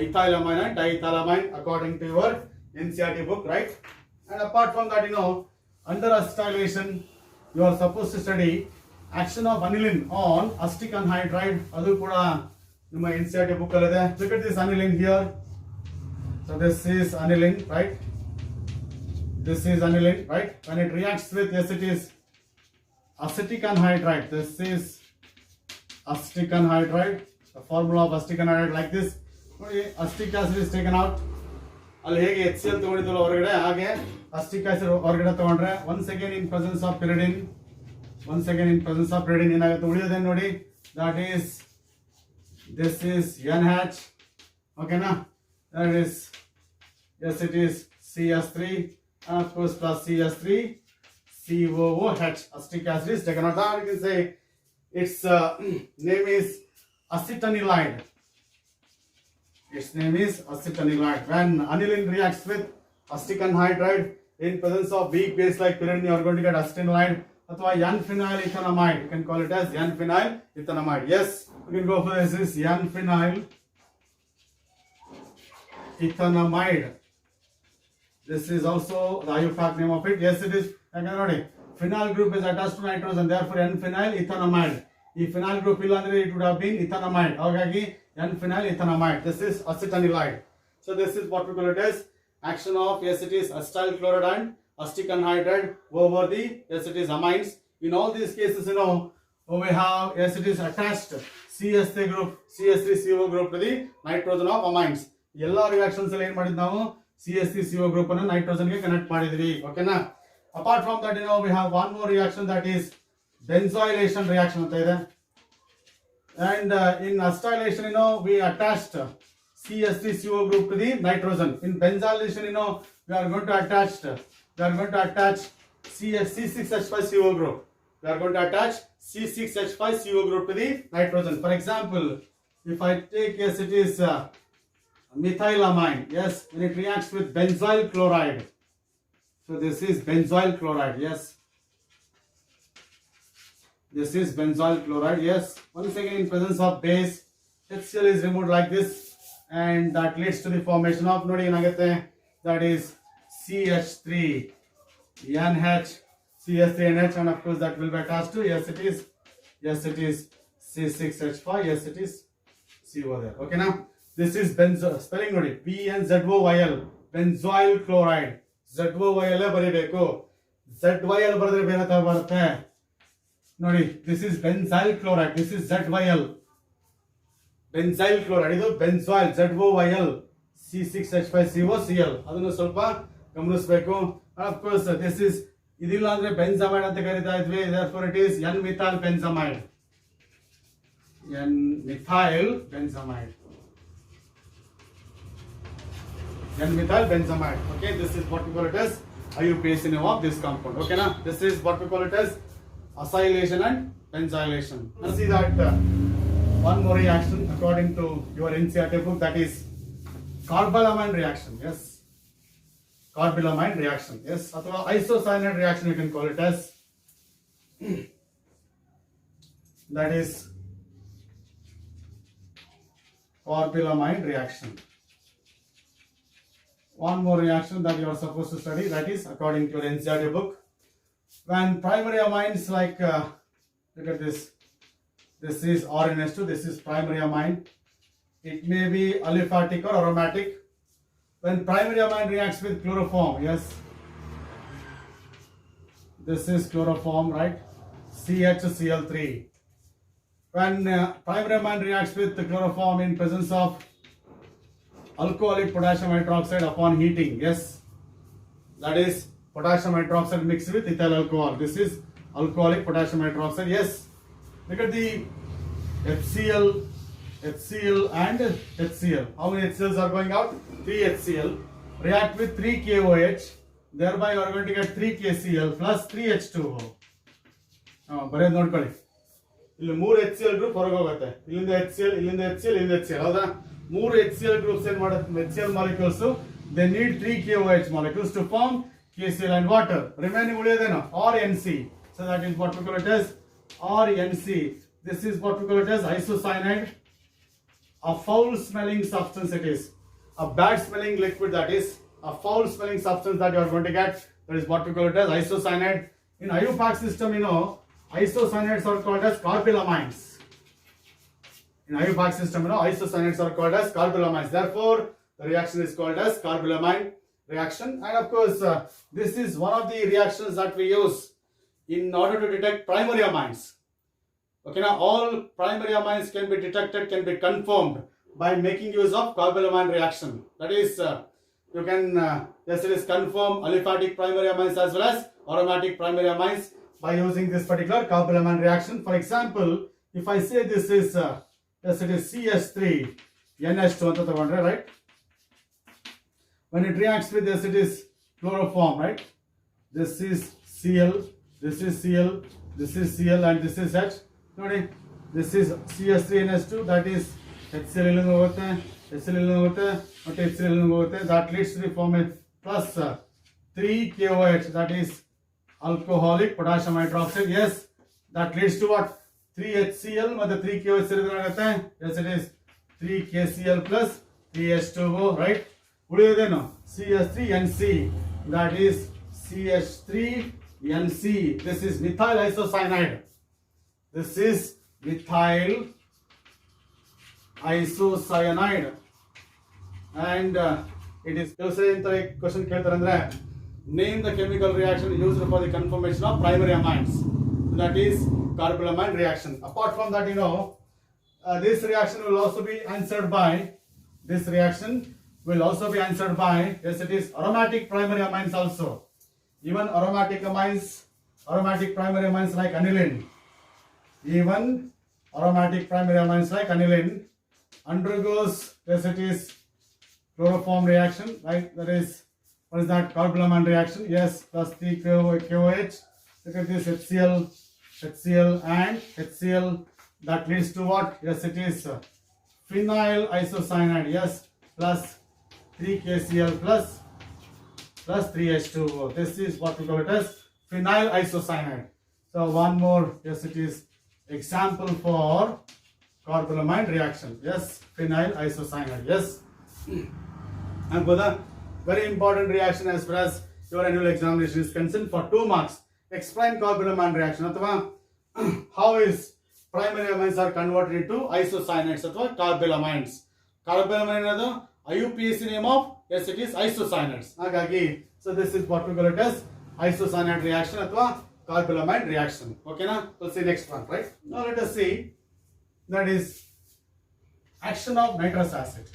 ethylamine and diethylamine according to your NCERT book, right? And apart from that, under acetylation you are supposed to study action of aniline on acetic anhydride. ಅದು ಕೂಡ ನಿಮ್ಮ NCERT book ಅಲ್ಲಿ ಇದೆ. Look at this aniline here. So this is aniline, right? This is aniline, right? When it reacts with, yes, it is acetic anhydride. This is acetic anhydride. The formula of acetic anhydride like this. Acetic acid is taken out. ಅಲ್ಲಿ ಹೇಗೆ HCl ತಗೊಂಡಿದ್ದಲ್ಲ ಹೊರಗಡೆ, ಹಾಗೆ acetic acid ಹೊರಗಡೆ ತಗೊಂಡ್ರೆ once again in presence of pyridine, ಏನಾಗುತ್ತೆ ಉಳಿಯೋದೇನು ನೋಡಿ, that is, this is NH, okay na? That is, yes, it is CH3, and of course plus CH3 COOH. Acetic acid is taken out. That you can say its name is acetanilide. Its name is acetanilide. When aniline reacts with acetic anhydride in presence of weak base like pyridine, you are going to get acetanilide. ಅಥವಾ N-phenyl ethanamide. You can call it as N-phenyl ethanamide. Yes, you can go for this is N-phenyl ethanamide. This is also the IUPAC name of it. Yes, it is. ನೋಡಿ, phenyl group is attached to nitrogen, therefore N-phenyl ethanamide. ಈ phenyl group ಇಲ್ಲ ಅಂದ್ರೆ it would have been ethanamide. ಹಾಗಾಗಿ N-phenyl ethanamide. This is acetanilide. So this is what we call it as action of, yes, it is acetyl chloride and acetic anhydride over the, yes, it is amines. In all these cases, we have, yes, it is attached CH3 group, CH3CO group to the nitrogen of amines. ಎಲ್ಲ reactions ಅಲ್ಲಿ ಏನ್ ಮಾಡಿದ್ವಿ ನಾವು, CH3CO group ಅನ್ನು nitrogen ಗೆ connect ಮಾಡಿದ್ವಿ. ಓಕೆನಾ? Apart from that, we have one more reaction, that is benzylation reaction ಅಂತ ಇದೆ. And in acetylation, we attached CH3CO group to the nitrogen. In benzylation, we are going to attach C6H5CO group. We are going to attach C6H5CO group to the nitrogen. For example, if I take, yes, it is methylamine. Yes, when it reacts with benzyl chloride. So this is benzyl chloride. Yes. This is benzyl chloride. Yes. Once again, in presence of base, HCl is removed like this, and that leads to the formation of, ನೋಡಿ ಏನಾಗುತ್ತೆ, that is CH3 NH, CH3 NH, and of course that will be attached to, yes, it is C6H5. Yes, it is CO there. Okay, now this is benzyl. Spelling ನೋಡಿ, BNZOYL, benzoyl chloride. ZOYL ಬರೀಬೇಕು. ZYL ಬರೆದ್ರೆ ಬೇರೆ ತರ ಬರುತ್ತೆ ನೋಡಿ. This is benzyl chloride. This is ZYL. benzyl chloride. ಇದು benzoyl, ZOYL, C6H5CO Cl. ಅದನ್ನು ಸ್ವಲ್ಪ ಗಮನಿಸಬೇಕು. Of course this is ಇದಿಲ್ಲ ಅಂದ್ರೆ ಬೆನ್ಜಮೈಡ್ ಅಂತ ಕರೀತಾ ಇದ್ವಿ. therefore it is n methyl benzamide. n methyl benzamide. Okay, this is what we call it as IUPAC name of this compound. Okay na, this is what we call it as acylation and benzylation. Now see that one more reaction according to your NCERT book, that is carbylamine reaction. Yes, carbylamine reaction. Yes, athwa isocyanide reaction you can call it as. That is carbylamine reaction. One more reaction that you are supposed to study, that is according to your NCERT book, when primary amines like look at this, this is RNS2, this is primary amine. It may be aliphatic or aromatic. When primary amine reacts with chloroform, yes, this is chloroform, right, CHCl3. When primary amine reacts with the chloroform in presence of alcoholic potassium hydroxide upon heating, yes, that is potassium hydroxide mixed with ethyl alcohol. This is alcoholic potassium hydroxide. Yes, look at the HCl and HCl. How many HCls are going out? 3 HCl react with 3 KOH, thereby you are going to get 3 KCl plus 3 H2O. ಬರೆಯೋದು ನೋಡ್ಕೊಳ್ಳಿ, ಇಲ್ಲಿ 3 HCl group ಹೊರಗೆ ಹೋಗುತ್ತೆ, ಇಲ್ಲಿಂದ HCl, ಇಲ್ಲಿಂದ HCl, ಇಲ್ಲಿಂದ HCl. ಹೌದಾ? 3 HCl groups ಏನ್ ಮಾಡುತ್ತೆ, HCl molecules, they need 3 KOH molecules to form KCl and water. Remaining ಉಳಿಯೋದೇನು? RNC. So that is what we call it as RNC. This is what we call it as isocyanide. A foul smelling substance it is. A bad smelling liquid, that is a foul smelling substance that you are going to get. That is what we call it as isocyanide. In IUPAC system, you know, isocyanates are called as carbylamines. In IUPAC system, you know, isocyanates are called as carbylamines. Therefore, the reaction is called as carbylamine reaction. And of course, this is one of the reactions that we use in order to detect primary amines. Okay, now all primary amines can be detected, can be confirmed by making use of carbylamine reaction. That is, you can yes, it is confirm aliphatic primary amines as well as aromatic primary amines by using this particular carbylamine reaction. For example, if I say this is yes, it is CH3 NH2 anta tagondre, right? When it reacts with this, it is chloroform, right? This is Cl, this is Cl, this is Cl, and this is H. Nodi, this is CH3 NH2, that is HCl illinda hogutte, HCl illinda hogutte, ಮತ್ತು HCl illinda hogutte. That leads to the formation plus 3 KOH, that is alcoholic potassium hydroxide. Yes, that leads to what? 3 HCl ಮತ್ತು 3 KOH ಸೇರಿದ್ರೆ ಆಗುತ್ತೆ. Yes, it is 3 KCl plus 3 H2O, right? ಉಳಿಯೋದೇನು? CH3NC, that is CH3NC. This is methyl isocyanide. This is methyl isocyanide. And it is question ಕೇಳ್ತಾರೆ ಅಂದ್ರೆ, name the chemical reaction used for the conformation of primary amines. That is carbylamine reaction. Apart from that, you know, this reaction will also be answered by yes, it is aromatic primary amines also. Even aromatic primary amines like aniline, undergoes, yes, it is chloroform reaction, right? That is, what is that? Carbylamine reaction. Yes, plus 3 KOH. Look at this HCl and HCl. That leads to what? Yes, it is phenyl isocyanide. Yes, plus 3 KCl plus 3 H2O. This is what we call it as phenyl isocyanide. So one more. Yes, it is example for carbylamine reaction. Yes, phenyl isocyanide. Yes. And for the very important reaction as far as your annual examination is concerned, for 2 marks, explain carbylamine reaction. Athwa how is primary amines are converted into isocyanates athwa carbylamines. Carbylamine another IUPAC name of, yes, it is isocyanates. Hagagi, so this is what we call it as isocyanate reaction athwa carbylamine reaction. Okay na? We'll see next one, right? Now let us see, that is action of nitrous acid.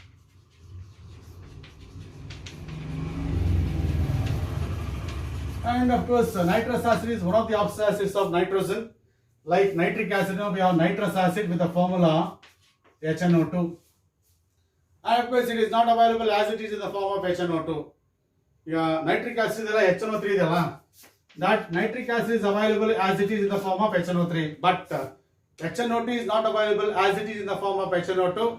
And of course, nitrous acid is one of the opposite acids of nitrogen. Like nitric acid, we have nitrous acid with the formula HNO2. And of course, it is not available as it is in the form of HNO2. Yeah, nitric acid is HNO3. That nitric acid is available as it is in the form of HNO3. But HNO2 is not available as it is in the form of HNO2.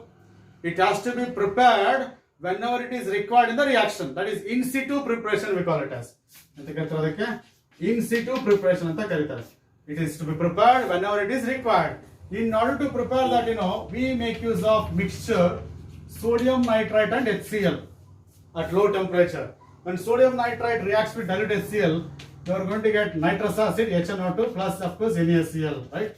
It has to be prepared whenever it is required in the reaction. That is in situ preparation we call it as. In situ preparation. It is to be prepared whenever it is required. In order to prepare that, we make use of mixture sodium nitrite and HCl at low temperature. When sodium nitrite reacts with dilute HCl, you are going to get nitrous acid HNO2 plus of course NaCl, right?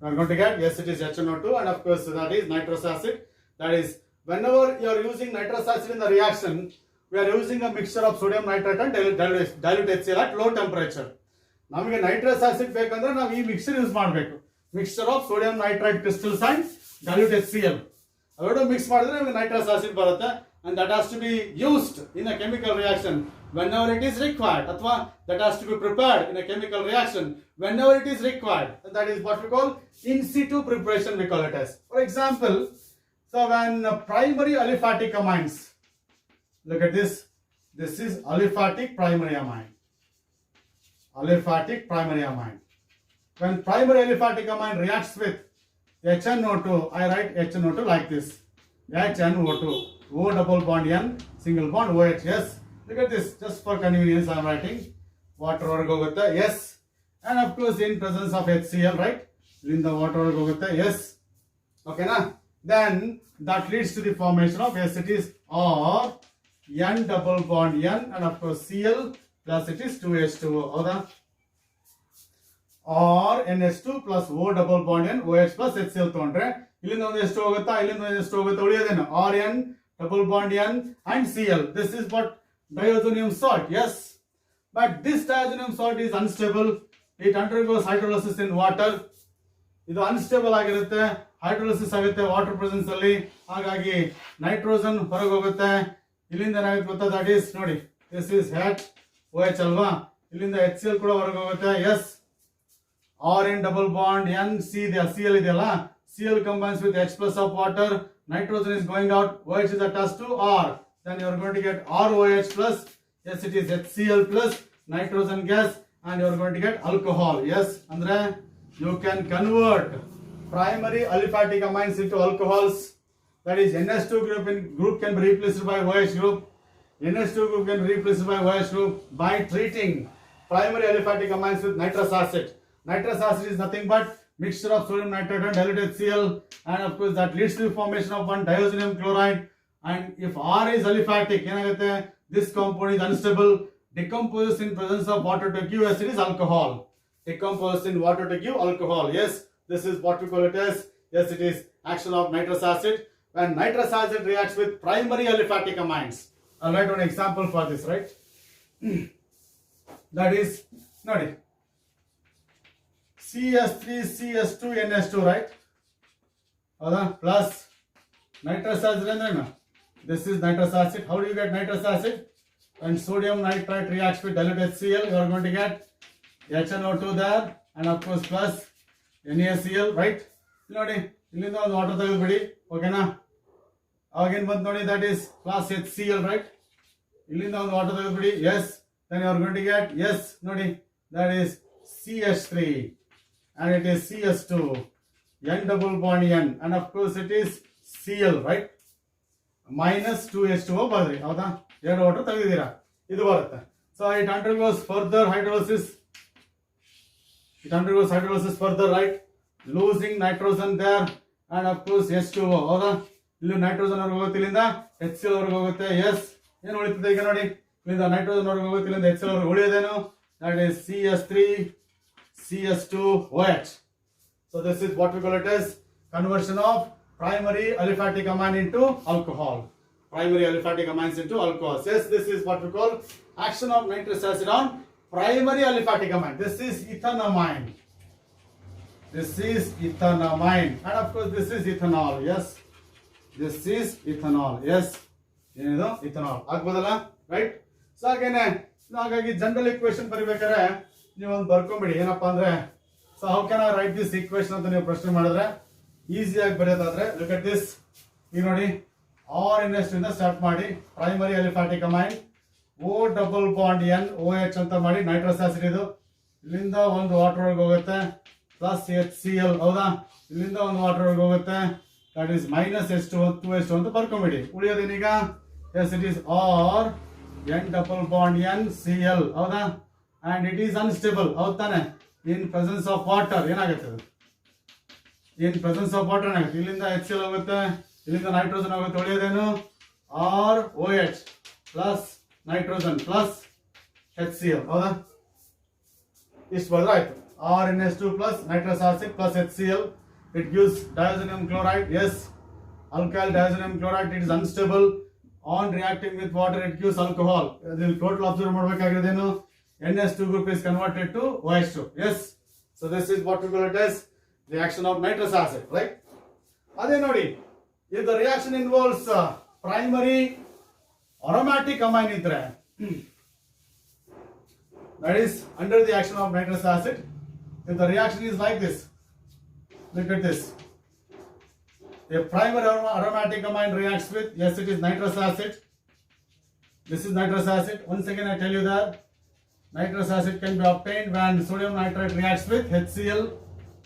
You are going to get, yes, it is HNO2 and of course that is nitrous acid. That is, whenever you are using nitrous acid in the reaction, we are using a mixture of sodium nitrite and dilute HCl at low temperature. ನಮಗೆ nitrous acid ಬೇಕಂದ್ರೆ ನಾವು ಈ mixture use ಮಾಡಬೇಕು. Mixture of sodium nitrite crystals and dilute HCl. ಅವೆರಡು mix ಮಾಡಿದ್ರೆ ನಮಗೆ nitrous acid ಬರುತ್ತೆ. And that has to be used in a chemical reaction whenever it is required. ಅಥವಾ that has to be prepared in a chemical reaction whenever it is required. And that is what we call in situ preparation, we call it as. For example, so when primary aliphatic amines, look at this. This is aliphatic primary amine. Aliphatic primary amine. When primary aliphatic amine reacts with HNO2, I write HNO2 like this. HNO2, O double bond N, single bond OH. Yes. Look at this. Just for convenience, I am writing water or go with the yes. And of course, in presence of HCl, right? In the water or go with the yes. Okay, na? Then that leads to the formation of yes, it is or N double bond N, and of course Cl plus it is 2H2O. Or NH2 plus O double bond N, OH plus HCl ತೊಗೊಂಡ್ರೆ ಇಲ್ಲಿಂದ ಒಂದು ಎಷ್ಟು ಹೋಗುತ್ತಾ, ಇಲ್ಲಿಂದ ಒಂದು ಎಷ್ಟು ಹೋಗುತ್ತಾ ಉಳಿಯೋದೇನು RN double bond N and Cl. This is what diazonium salt. Yes, but this diazonium salt is unstable. It undergoes hydrolysis in water. ಇದು ಅನ್ಸ್ಟೇಬಲ್ ಆಗಿರುತ್ತೆ, ಹೈಡ್ರೋಲಿಸಿಸ್ ಆಗುತ್ತೆ ವಾಟರ್ ಪ್ರೆಸೆನ್ಸ್ ಅಲ್ಲಿ. ಹಾಗಾಗಿ ನೈಟ್ರೋಜನ್ ಹೊರಗೆ ಹೋಗುತ್ತೆ. ಇಲ್ಲಿಂದ ಏನಾಗುತ್ತೆ ಗೊತ್ತಾ, ದಟ್ ಈಸ್ ನೋಡಿ, ದಿಸ್ ಇಸ್ OH ಅಲ್ವಾ, ಇಲ್ಲಿಂದ HCl ಕೂಡ ಹೊರಗೆ ಹೋಗುತ್ತೆ. Yes, RN double bond N C the Cl ಇದೆಯಲ್ಲ, Cl combines with H plus of water, nitrogen is going out, OH is attached to R, then you are going to get ROH plus, yes it is HCl plus nitrogen gas, and you are going to get alcohol. Yes, andre you can convert primary aliphatic amines into alcohols. That is NH2 group can be replaced by OH group. NH2 group can be replaced by OH group by treating primary aliphatic amines with nitrous acid. Nitrous acid is nothing but mixture of sodium nitrate and dilute HCl, and of course that leads to the formation of one diazonium chloride. And if R is aliphatic, this compound is unstable, decomposes in presence of water to give as it is alcohol. Decomposes in water to give alcohol. Yes, this is what we call it as. Yes, it is action of nitrous acid. When nitrous acid reacts with primary aliphatic amines, I'll write one example for this, right? That is, nodi, CS3, CS2, NH2, right? Plus nitrous acid and this is nitrous acid. How do you get nitrous acid? When sodium nitrite reacts with dilute HCl, you are going to get HNO2 there, and of course plus NaCl, right? ನೋಡಿ ಇಲ್ಲಿಂದ ಒಂದು water ತೆಗೆದುಬಿಡಿ, ಓಕೆನಾ? ಅವಾಗೇನು ಬಂತು ನೋಡಿ, that is plus HCl, right? ಇಲ್ಲಿಂದ ಒಂದು water ತೆಗೆದುಬಿಡಿ, yes, then you are going to get, yes, ನೋಡಿ, that is CH3, and it is CS2, N double bond N, and of course it is Cl, right? minus 2H2O ಬರದ್ರಿ, ಹೌದಾ? ಎರಡು water ತೆಗೆದಿದ್ದೀರಾ, ಇದು ಬರುತ್ತೆ. So it undergoes further hydrolysis. It undergoes hydrolysis further, right? Losing nitrogen there, and of course H2O, ಹೌದಾ? ಇಲ್ಲಿ nitrogen ಹೊರಗೆ ಹೋಗುತ್ತೆ, ಇಲ್ಲಿಂದ HCl ಹೊರಗೆ ಹೋಗುತ್ತೆ. ಎಸ್, ಏನು ಉಳಿತದೆ ಈಗ ನೋಡಿ, ಇಲ್ಲಿಂದ ನೈಟ್ರೋಜನ್ ಹೊರಗೆ ಹೋಗುತ್ತೆ, ಇಲ್ಲಿಂದ HCl ಹೊರಗೆ ಉಳಿಯೋದೇನು? That is CS3, CS2OH. So this is what we call it as conversion of primary aliphatic amine into alcohol. Primary aliphatic amines into alcohols. Yes, this is what we call action of nitrous acid on primary aliphatic amine. This is ethanamine. This is ethanamine, and of course this is ethanol. Yes, this is ethanol. Yes, ಏನಿದು ethanol ಆಗ್ಬೋದಲ್ಲ, right? So again ಹಾಗಾಗಿ general equation ಬರಿಬೇಕಾದ್ರೆ ನೀವು ಒಂದು ಬರ್ಕೊಂಬಿಡಿ ಏನಪ್ಪಾ ಅಂದ್ರೆ so how can I write this equation ಅಂತ ನೀವು ಪ್ರಶ್ನೆ ಮಾಡಿದ್ರೆ ಈಸಿಯಾಗಿ ಬರೆಯೋದಾದ್ರೆ ಲುಕ್ ಅಟ್ ದಿಸ್. ಈಗ ನೋಡಿ RNS ಇಂದ ಸ್ಟಾರ್ಟ್ ಮಾಡಿ primary aliphatic amine O double bond NOH ಅಂತ ಮಾಡಿ ನೈಟ್ರಸ್ ಆಸಿಡ್ ಇದು ಇಲ್ಲಿಂದ ಒಂದು ವಾಟರ್ ಒಳಗೆ ಹೋಗುತ್ತೆ ಪ್ಲಸ್ HCl ಹೌದಾ, ಇಲ್ಲಿಂದ ಒಂದು ವಾಟರ್ ಒಳಗೆ ಹೋಗುತ್ತೆ ದಟ್ ಈಸ್ ಮೈನಸ್ H2O ಅಂತ ಬರ್ಕೊಂಬಿಡಿ. ಉಳಿಯೋದೇನೀಗ yes it is R N double bond NCl ಹೌದಾ, ಅಂಡ್ ಇಟ್ ಈಸ್ ಅನ್ಸ್ಟೇಬಲ್ ಹೌದು ತಾನೆ. ಇನ್ ಪ್ರೆಸೆನ್ಸ್ ಆಫ್ ವಾಟರ್ ಏನಾಗುತ್ತೆ ಅದು, ಇನ್ ಪ್ರೆಸೆನ್ಸ್ ಆಫ್ ವಾಟರ್ ಏನಾಗುತ್ತೆ, ಇಲ್ಲಿಂದ HCl ಹೋಗುತ್ತೆ ಇಲ್ಲಿಂದ ನೈಟ್ರೋಜನ್ ಹೋಗುತ್ತೆ. ಉಳಿಯೋದೇನು ROH plus nitrogen plus HCl ಹೌದಾ, ಇಷ್ಟು ಬರೆದ್ರೆ ಆಯ್ತು. RNS2 plus nitrous acid plus HCl, it gives diazonium chloride. Yes, alkyl diazonium chloride, it is unstable. On reacting with water, it gives alcohol. The total observe ಮಾಡಬೇಕಾಗಿರೋದೇನು NS2 group is converted to OH2. Yes, so this is what we call it as the action of nitrous acid, right? ಅದೇ ನೋಡಿ, if the reaction involves primary aromatic amine ಇದ್ರೆ that is under the action of nitrous acid. If the reaction is like this, look at this. A primary aromatic amine reacts with, yes, it is nitrous acid. This is nitrous acid. Once again, I tell you that nitrous acid can be obtained when sodium nitrate reacts with HCl.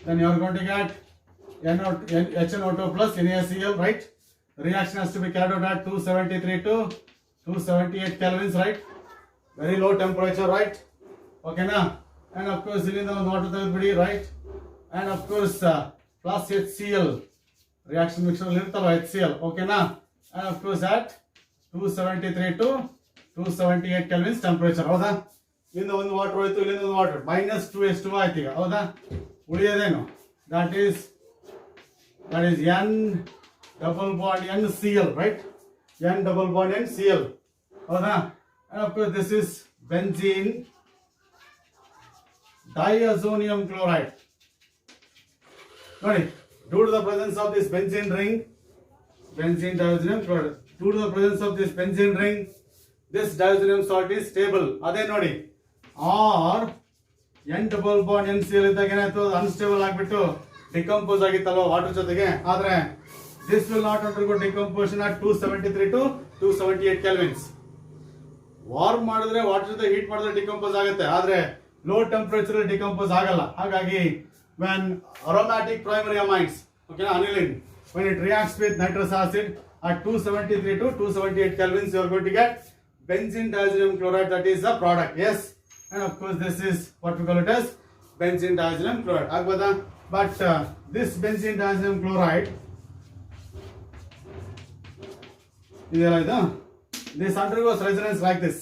Then you are going to get HNO2 plus NaCl, right? The reaction has to be carried out at 273 to 278 kelvins, right? Very low temperature, right? Okay, now. And of course, ilinda ಒಂದು water ತೆಗೆದುಬಿಡಿ, right. And of course plus HCl reaction mixture ಇರುತ್ತಲ್ಲ HCl, ಓಕೆನಾ. And of course at 273 to 278 kelvins temperature ಹೌದಾ. ಇಲ್ಲಿಂದ ಒಂದು water ಹೋಯ್ತು, ಇಲ್ಲಿಂದ ಒಂದು ವಾಟರ್ ಮೈನಸ್ 2H2 ಆಯ್ತು ಈಗ ಹೌದಾ. ಉಳಿಯೋದೇನು that is N double bond NCl, right. N double bond NCl ಹೌದಾ. And of course this is benzene diazonium chloride. ನೋಡಿ, due to the presence of this benzene ring, benzene diazonium chloride, due to the presence of this benzene ring, this diazonium salt is stable. ಅದೇ ನೋಡಿ R N double bond NCl ಇದ್ದಾಗ ಏನಾಯ್ತು, unstable ಆಗಿಬಿಟ್ಟು decompose ಆಗಿತ್ತಲ್ವ water ಜೊತೆಗೆ. ಆದ್ರೆ this will not undergo decomposition at 273 to 278 kelvins. Warm ಮಾಡಿದ್ರೆ water ಜೊತೆ heat ಮಾಡಿದ್ರೆ ಡಿಕಂಪೋಸ್ ಆಗುತ್ತೆ, ಆದ್ರೆ low temperature decompose ಆಗಲ್ಲ. ಹಾಗಾಗಿ when aromatic primary amines, okay, aniline, when it reacts with nitrous acid at 273 to 278 kelvins, you are going to get benzene diazonium chloride, that is the product. Yes, and of course this is what we call it as benzene diazonium chloride. Agboda, but this benzene diazonium chloride this undergoes resonance like this.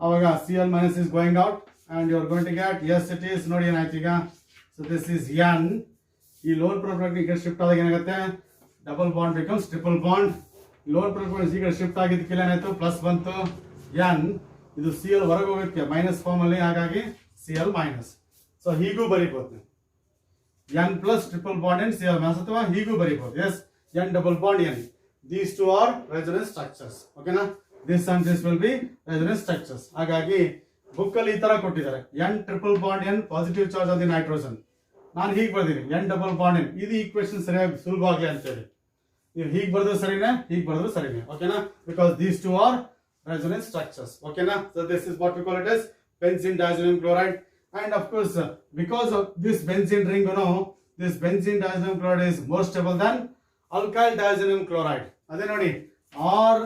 ಅವಾಗ Cl minus is going out and you are going to get, yes it is, ನೋಡಿ ಏನಾಯ್ತು ಈಗ. So this is N. ಈ loan product ಈಗ shift ಆದಾಗ ಏನಾಗುತ್ತೆ, double bond becomes triple bond. Loan product ಈಗ shift ಆಗಿದ್ದಕ್ಕೆಲ್ಲ ಏನಾಯ್ತು, ಪ್ಲಸ್ ಬಂತು N. ಇದು Cl ಹೊರಗೆ ಹೋಗುತ್ತೆ ಮೈನಸ್ ಫಾರ್ಮ್ ಅಲ್ಲಿ, ಹಾಗಾಗಿ Cl ಮೈನಸ್. ಸೊ ಹೀಗೂ ಬರೀಬಹುದು N plus triple bond and Cl minus, ಅಥವಾ ಹೀಗೂ ಬರೀಬಹುದು as N double bond N. These two are resonance structures. ಓಕೆನಾ. This and this will be resonance structures. ಹಾಗಾಗಿ ಬುಕ್ ಅಲ್ಲಿ ಈ ತರ ಕೊಟ್ಟಿದ್ದಾರೆ, N triple bond N positive charge on the nitrogen. ನಾನು ಹೀಗೆ ಬರ್ತೀನಿ N ಡಬಲ್ ಬಾಂಡ್ N. ಇದು ಈಕ್ವೇಶನ್ ಸರಿಯಾಗಿ ಸುಲಭ ಆಗಲಿ ಅಂತೇಳಿ ನೀವು ಹೀಗೆ ಬರೆದ್ರು ಸರಿನೇ, ಹೀಗೆ ಬರೆದ್ರು ಸರಿನೇ. ಓಕೆನಾ, because these two are resonance structures. ಓಕೆನಾ. So this is what we call it as benzene diazonium chloride. And of course, because of this benzene ring, this benzene diazonium chloride is more stable than alkyl diazonium chloride. ಅದೇ ನೋಡಿ R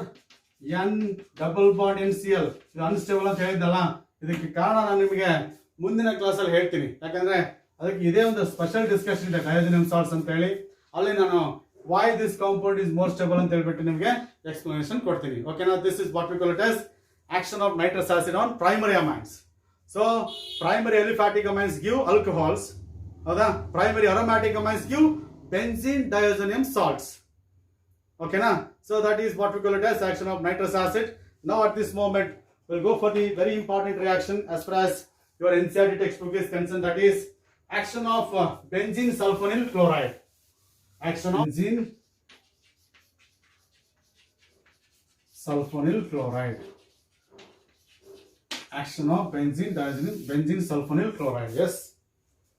N double bond NCl ಇದು unstable ಅಂತ ಹೇಳಿದ್ದಲ್ಲ, ಇದಕ್ಕೆ ಕಾರಣ ನಾನು ನಿಮಗೆ ಮುಂದಿನ ಕ್ಲಾಸಲ್ಲಿ ಹೇಳ್ತೀನಿ. ಯಾಕಂದ್ರೆ ಅದಕ್ಕೆ ಇದೇ ಒಂದು ಸ್ಪೆಷಲ್ ಡಿಸ್ಕಷನ್ ಇದೆ ಡಯಾಜೋನಿಯಂ ಸಾಲ್ಟ್ಸ್ ಅಂತ ಹೇಳಿ. ಅಲ್ಲಿ ನಾನು why this compound is more stable ಅಂತ ಹೇಳ್ಬಿಟ್ಟು ನಿಮಗೆ ಎಕ್ಸ್ಪ್ಲನೇಷನ್ ಕೊಡ್ತೀನಿ. ಓಕೆನಾ. This is what we call it as action of nitrous acid on primary amines. So primary aliphatic amines give alcohols, ಹೌದಾ. Primary aromatic amines give benzene diazonium salts. ಓಕೆನಾ. So that is what we call it as action of nitrous acid. Now at this moment we'll go for the very important reaction as far as your NCERT textbook is concerned, that is action of benzene sulfonyl chloride. Action of benzene sulfonyl chloride. reaction of benzene diazine, benzene sulfonyl chloride. Yes.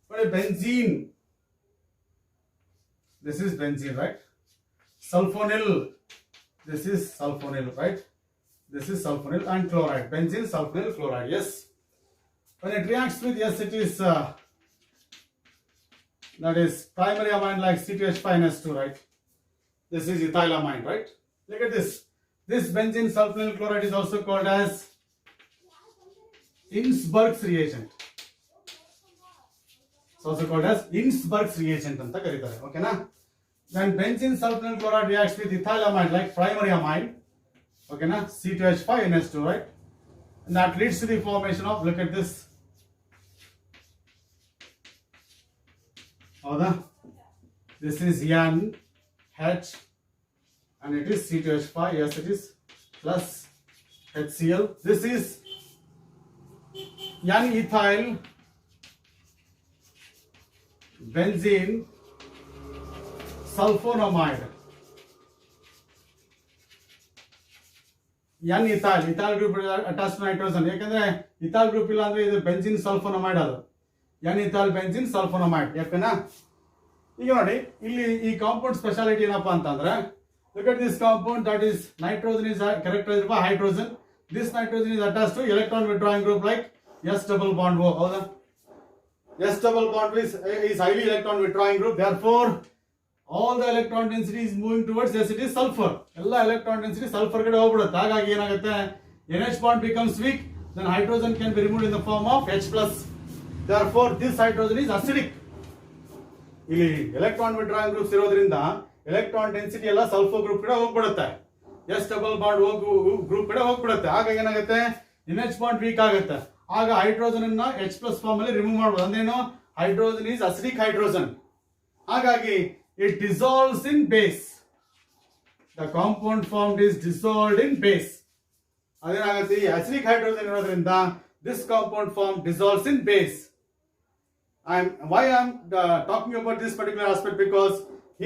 But a benzene, this is benzene, right? Sulfonyl, this is sulfonyl, right? This is sulfonyl and chloride. Benzene sulfonyl chloride. Yes. When it reacts with, yes, it is that is primary amine like C2H5NH2, right? This is ethylamine, right? Look at this. This benzene sulfonyl chloride is also called as Innsbruck's reagent. It's also called as Innsbruck's reagent anta karitare. Okay na? When benzene sulfonyl chloride reacts with ethylamine like primary amine, okay na, C2H5NH2, right? And that leads to the formation of, look at this. This is N, H, and it is C2H5. Yes, it is plus HCl. This is N-ethyl benzene sulfonamide. N-ethyl group attached to nitrogen. ಯಾಕಂದ್ರೆ ethyl group ಇಲ್ಲ ಅಂದ್ರೆ ಇದು benzene sulfonamide ಅದು. N-ethyl benzene sulfonamide. ಯಾಕಂದ್ರೆ ಈಗ ನೋಡಿ ಇಲ್ಲಿ ಈ ಕಾಂಪೌಂಡ್ ಸ್ಪೆಷಾಲಿಟಿ ಏನಪ್ಪಾ ಅಂತಂದ್ರೆ, look at this compound, that is nitrogen is characterized by hydrogen. This nitrogen is attached to electron withdrawing group like S double bond O. ಹೌದಾ? S double bond is highly electron withdrawing group. Therefore, all the electron density is moving towards, yes, it is sulfur. ಎಲ್ಲ electron density sulfur ಕಡೆ ಹೋಗ್ಬಿಡುತ್ತೆ. ಹಾಗಾಗಿ ಏನಾಗುತ್ತೆ, NH bond becomes weak, then hydrogen can be removed in the form of H plus. Therefore, this hydrogen is acidic. ಇಲ್ಲಿ electron withdrawing groups ಇರೋದ್ರಿಂದ electron density ಎಲ್ಲ sulphur group ಕಡೆ ಹೋಗ್ಬಿಡುತ್ತೆ, ಎಸ್ ಡಬಲ್ ಬಾಂಡ್ ಗ್ರೂಪ್ ಕಡೆ ಹೋಗ್ಬಿಡುತ್ತೆ. ಆಗ ಏನಾಗುತ್ತೆ, NH bond weak ಆಗುತ್ತೆ. ಆಗ ಹೈಡ್ರೋಜನ್ ಅನ್ನ H ಪ್ಲಸ್ ಫಾರ್ಮ್ ಅಲ್ಲಿ ರಿಮೂವ್ ಮಾಡಬಹುದು. ಅಂದ್ರೇನು, ಹೈಡ್ರೋಜನ್ ಈಸ್ ಅಸಿಡಿಕ್ ಹೈಡ್ರೋಜನ್. ಹಾಗಾಗಿ it dissolves in base. The compound formed is dissolved in base. ಅದೇನಾಗುತ್ತೆ, ಈ ಅಸಿಡಿಕ್ ಹೈಡ್ರೋಜನ್ ಇರೋದ್ರಿಂದ this compound form dissolves in base. Why I'm talking about this particular aspect, because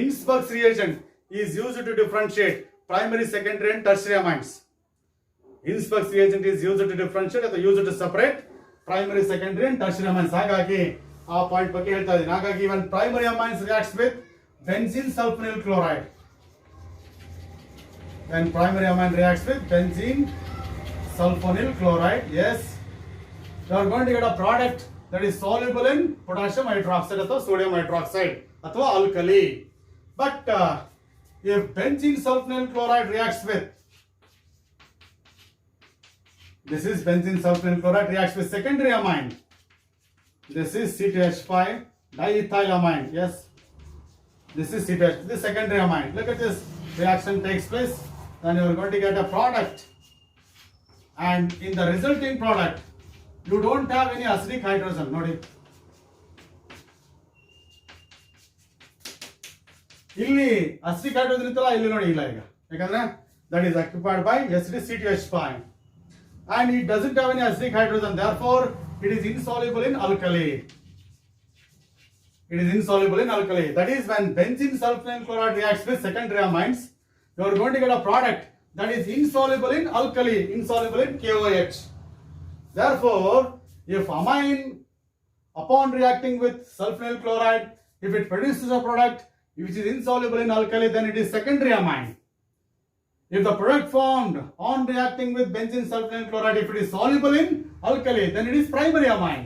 Innsbruck's reagent is used to differentiate primary, secondary and tertiary amines. Innsbruck's reagent is used to differentiate or used to separate primary, secondary and tertiary amines. ಹಾಗಾಗಿ ಆ point ಬಗ್ಗೆ ಹೇಳ್ತಾ ಇದ್ದೀನಿ. ಹಾಗಾಗಿ when primary amines reacts with benzene sulfonyl chloride, when primary amine reacts with benzene sulfonyl chloride, yes, you are going to get a product that is soluble in potassium hydroxide ಅಥವಾ sodium hydroxide ಅಥವಾ alkali. But if benzene sulfonyl chloride reacts with, this is benzene sulfonyl chloride reacts with secondary amine, this is C2H5 diethylamine. Yes, this is C2H, this secondary amine. Look at this, reaction takes place, then you are going to get a product, and in the resulting product you don't have any acidic hydrogen. ನೋಡಿ, ಇಲ್ಲಿ acidic hydrogen ಇತ್ತಲ್ಲ, ಇಲ್ಲಿ ನೋಡಿ ಇಲ್ಲ ಈಗ, ಯಾಕಂದ್ರೆ that is occupied by C2H5 and it doesn't have any acidic hydrogen. Therefore, it is insoluble in alkali. It is insoluble in alkali. That is, when benzene sulfonyl chloride reacts with secondary amines, you are going to get a product that is insoluble in alkali, insoluble in KOH. Therefore, if amine, upon reacting with sulfonyl chloride, if it produces a product which is insoluble in alkali, then it is secondary amine. If the product formed on reacting with benzene sulfonyl chloride, if it is soluble in alkali, then it is primary amine.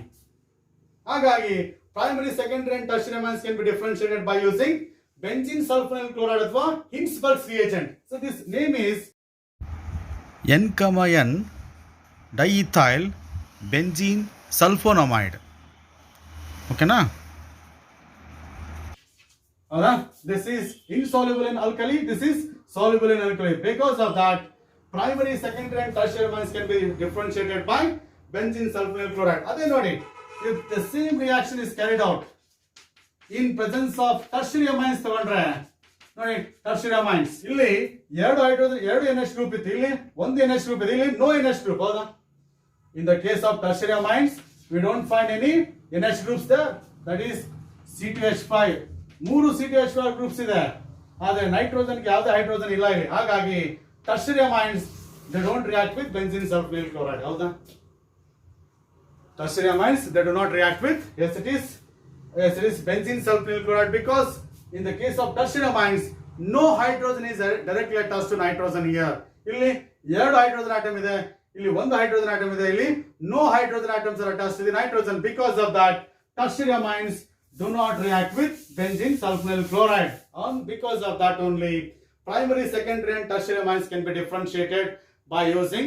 ಹಾಗಾಗಿ primary, secondary and tertiary amines can be differentiated by using benzene sulfonyl chloride ಅಥವಾ Innsbruck's reagent. So this name is N-N diethyl benzene sulfonamide. Okay na? This is insoluble in alkali, this is soluble in alkali. Because of that, primary, secondary and tertiary amines can be differentiated by benzene sulfonyl chloride. Adhe nodi, if the same reaction is carried out in presence of tertiary amines ತಗೊಂಡ್ರೆ ನೋಡಿ, tertiary amines ಇಲ್ಲಿ ಎರಡು hydrogen, ಎರಡು NH group ಇತ್ತು, ಇಲ್ಲಿ ಒಂದು NH group ಇದೆ, ಇಲ್ಲಿ ನೋ NH ಗ್ರೂಪ್. ಹೌದಾ? In the case of tertiary amines, we don't find any NH groups there. That is C2H5. ಮೂರು C2H5 ಗ್ರೂಪ್ಸ್ ಇದೆ, ಆದರೆ ನೈಟ್ರೋಜನ್ಗೆ ಯಾವುದೇ ಹೈಡ್ರೋಜನ್ ಇಲ್ಲ ಇಲ್ಲಿ. ಹಾಗಾಗಿ tertiary amines, they don't react with benzene sulfonyl chloride. ಹೌದಾ? tertiary amines, they do not react with, yes it is benzene sulfonyl chloride, because in the case of tertiary amines, no hydrogen is directly attached to nitrogen here. ಇಲ್ಲಿ ಎರಡು hydrogen atom ಇದೆ, ಇಲ್ಲಿ ಒಂದು hydrogen atom ಇದೆ, ಇಲ್ಲಿ no hydrogen atoms are attached to the nitrogen. Because of that, tertiary amines do not react with benzene sulfonyl chloride. And because of that only, primary, secondary and tertiary amines can be differentiated by using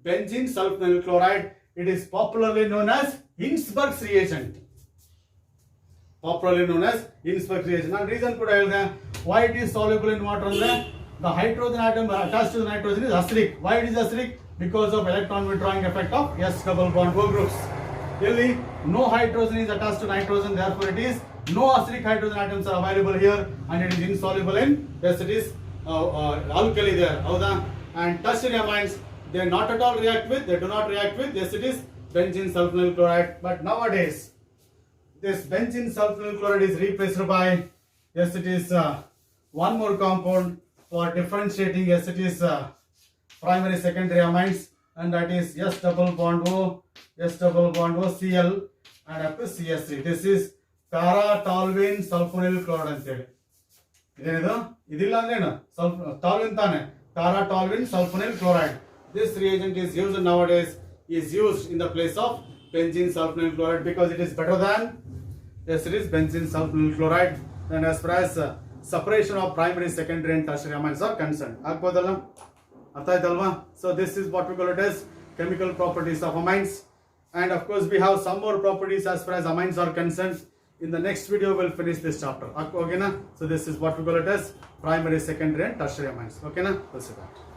benzene sulfonyl chloride. It is popularly known as Hinsberg's reagent. Popularly known as Hinsberg's reagent. And reason could I tell why it is soluble in water? The hydrogen atom attached to the nitrogen is acidic. Why it is acidic? Because of electron withdrawing effect of S double bond O groups. Really, no hydrogen is attached to nitrogen, therefore it is no acidic hydrogen atoms are available here, and it is insoluble in, yes it is alkali there. And tertiary amines, they not at all react with, they do not react with, yes it is benzene sulfonyl chloride. But nowadays, this benzene sulfonyl chloride is replaced by, yes it is one more compound for differentiating, yes it is primary secondary amines, and that is S double bond O, Cl, and up to CS3. This is para-toluene sulfonyl chloride anteli. Idenidu idilla andrenu toluene tane, para-toluene sulfonyl chloride. This reagent is used nowadays, is used in the place of benzene sulfonyl chloride because it is better than, yes it is benzene sulfonyl chloride. Then as far as separation of primary, secondary and tertiary amines are concerned, agbodalam artha aydalva. So this is what we call it as chemical properties of amines, and of course we have some more properties as far as amines are concerned. In the next video we'll finish this chapter. Okay na? So this is what we call it as primary, secondary and tertiary amines. Okay na? We'll see that.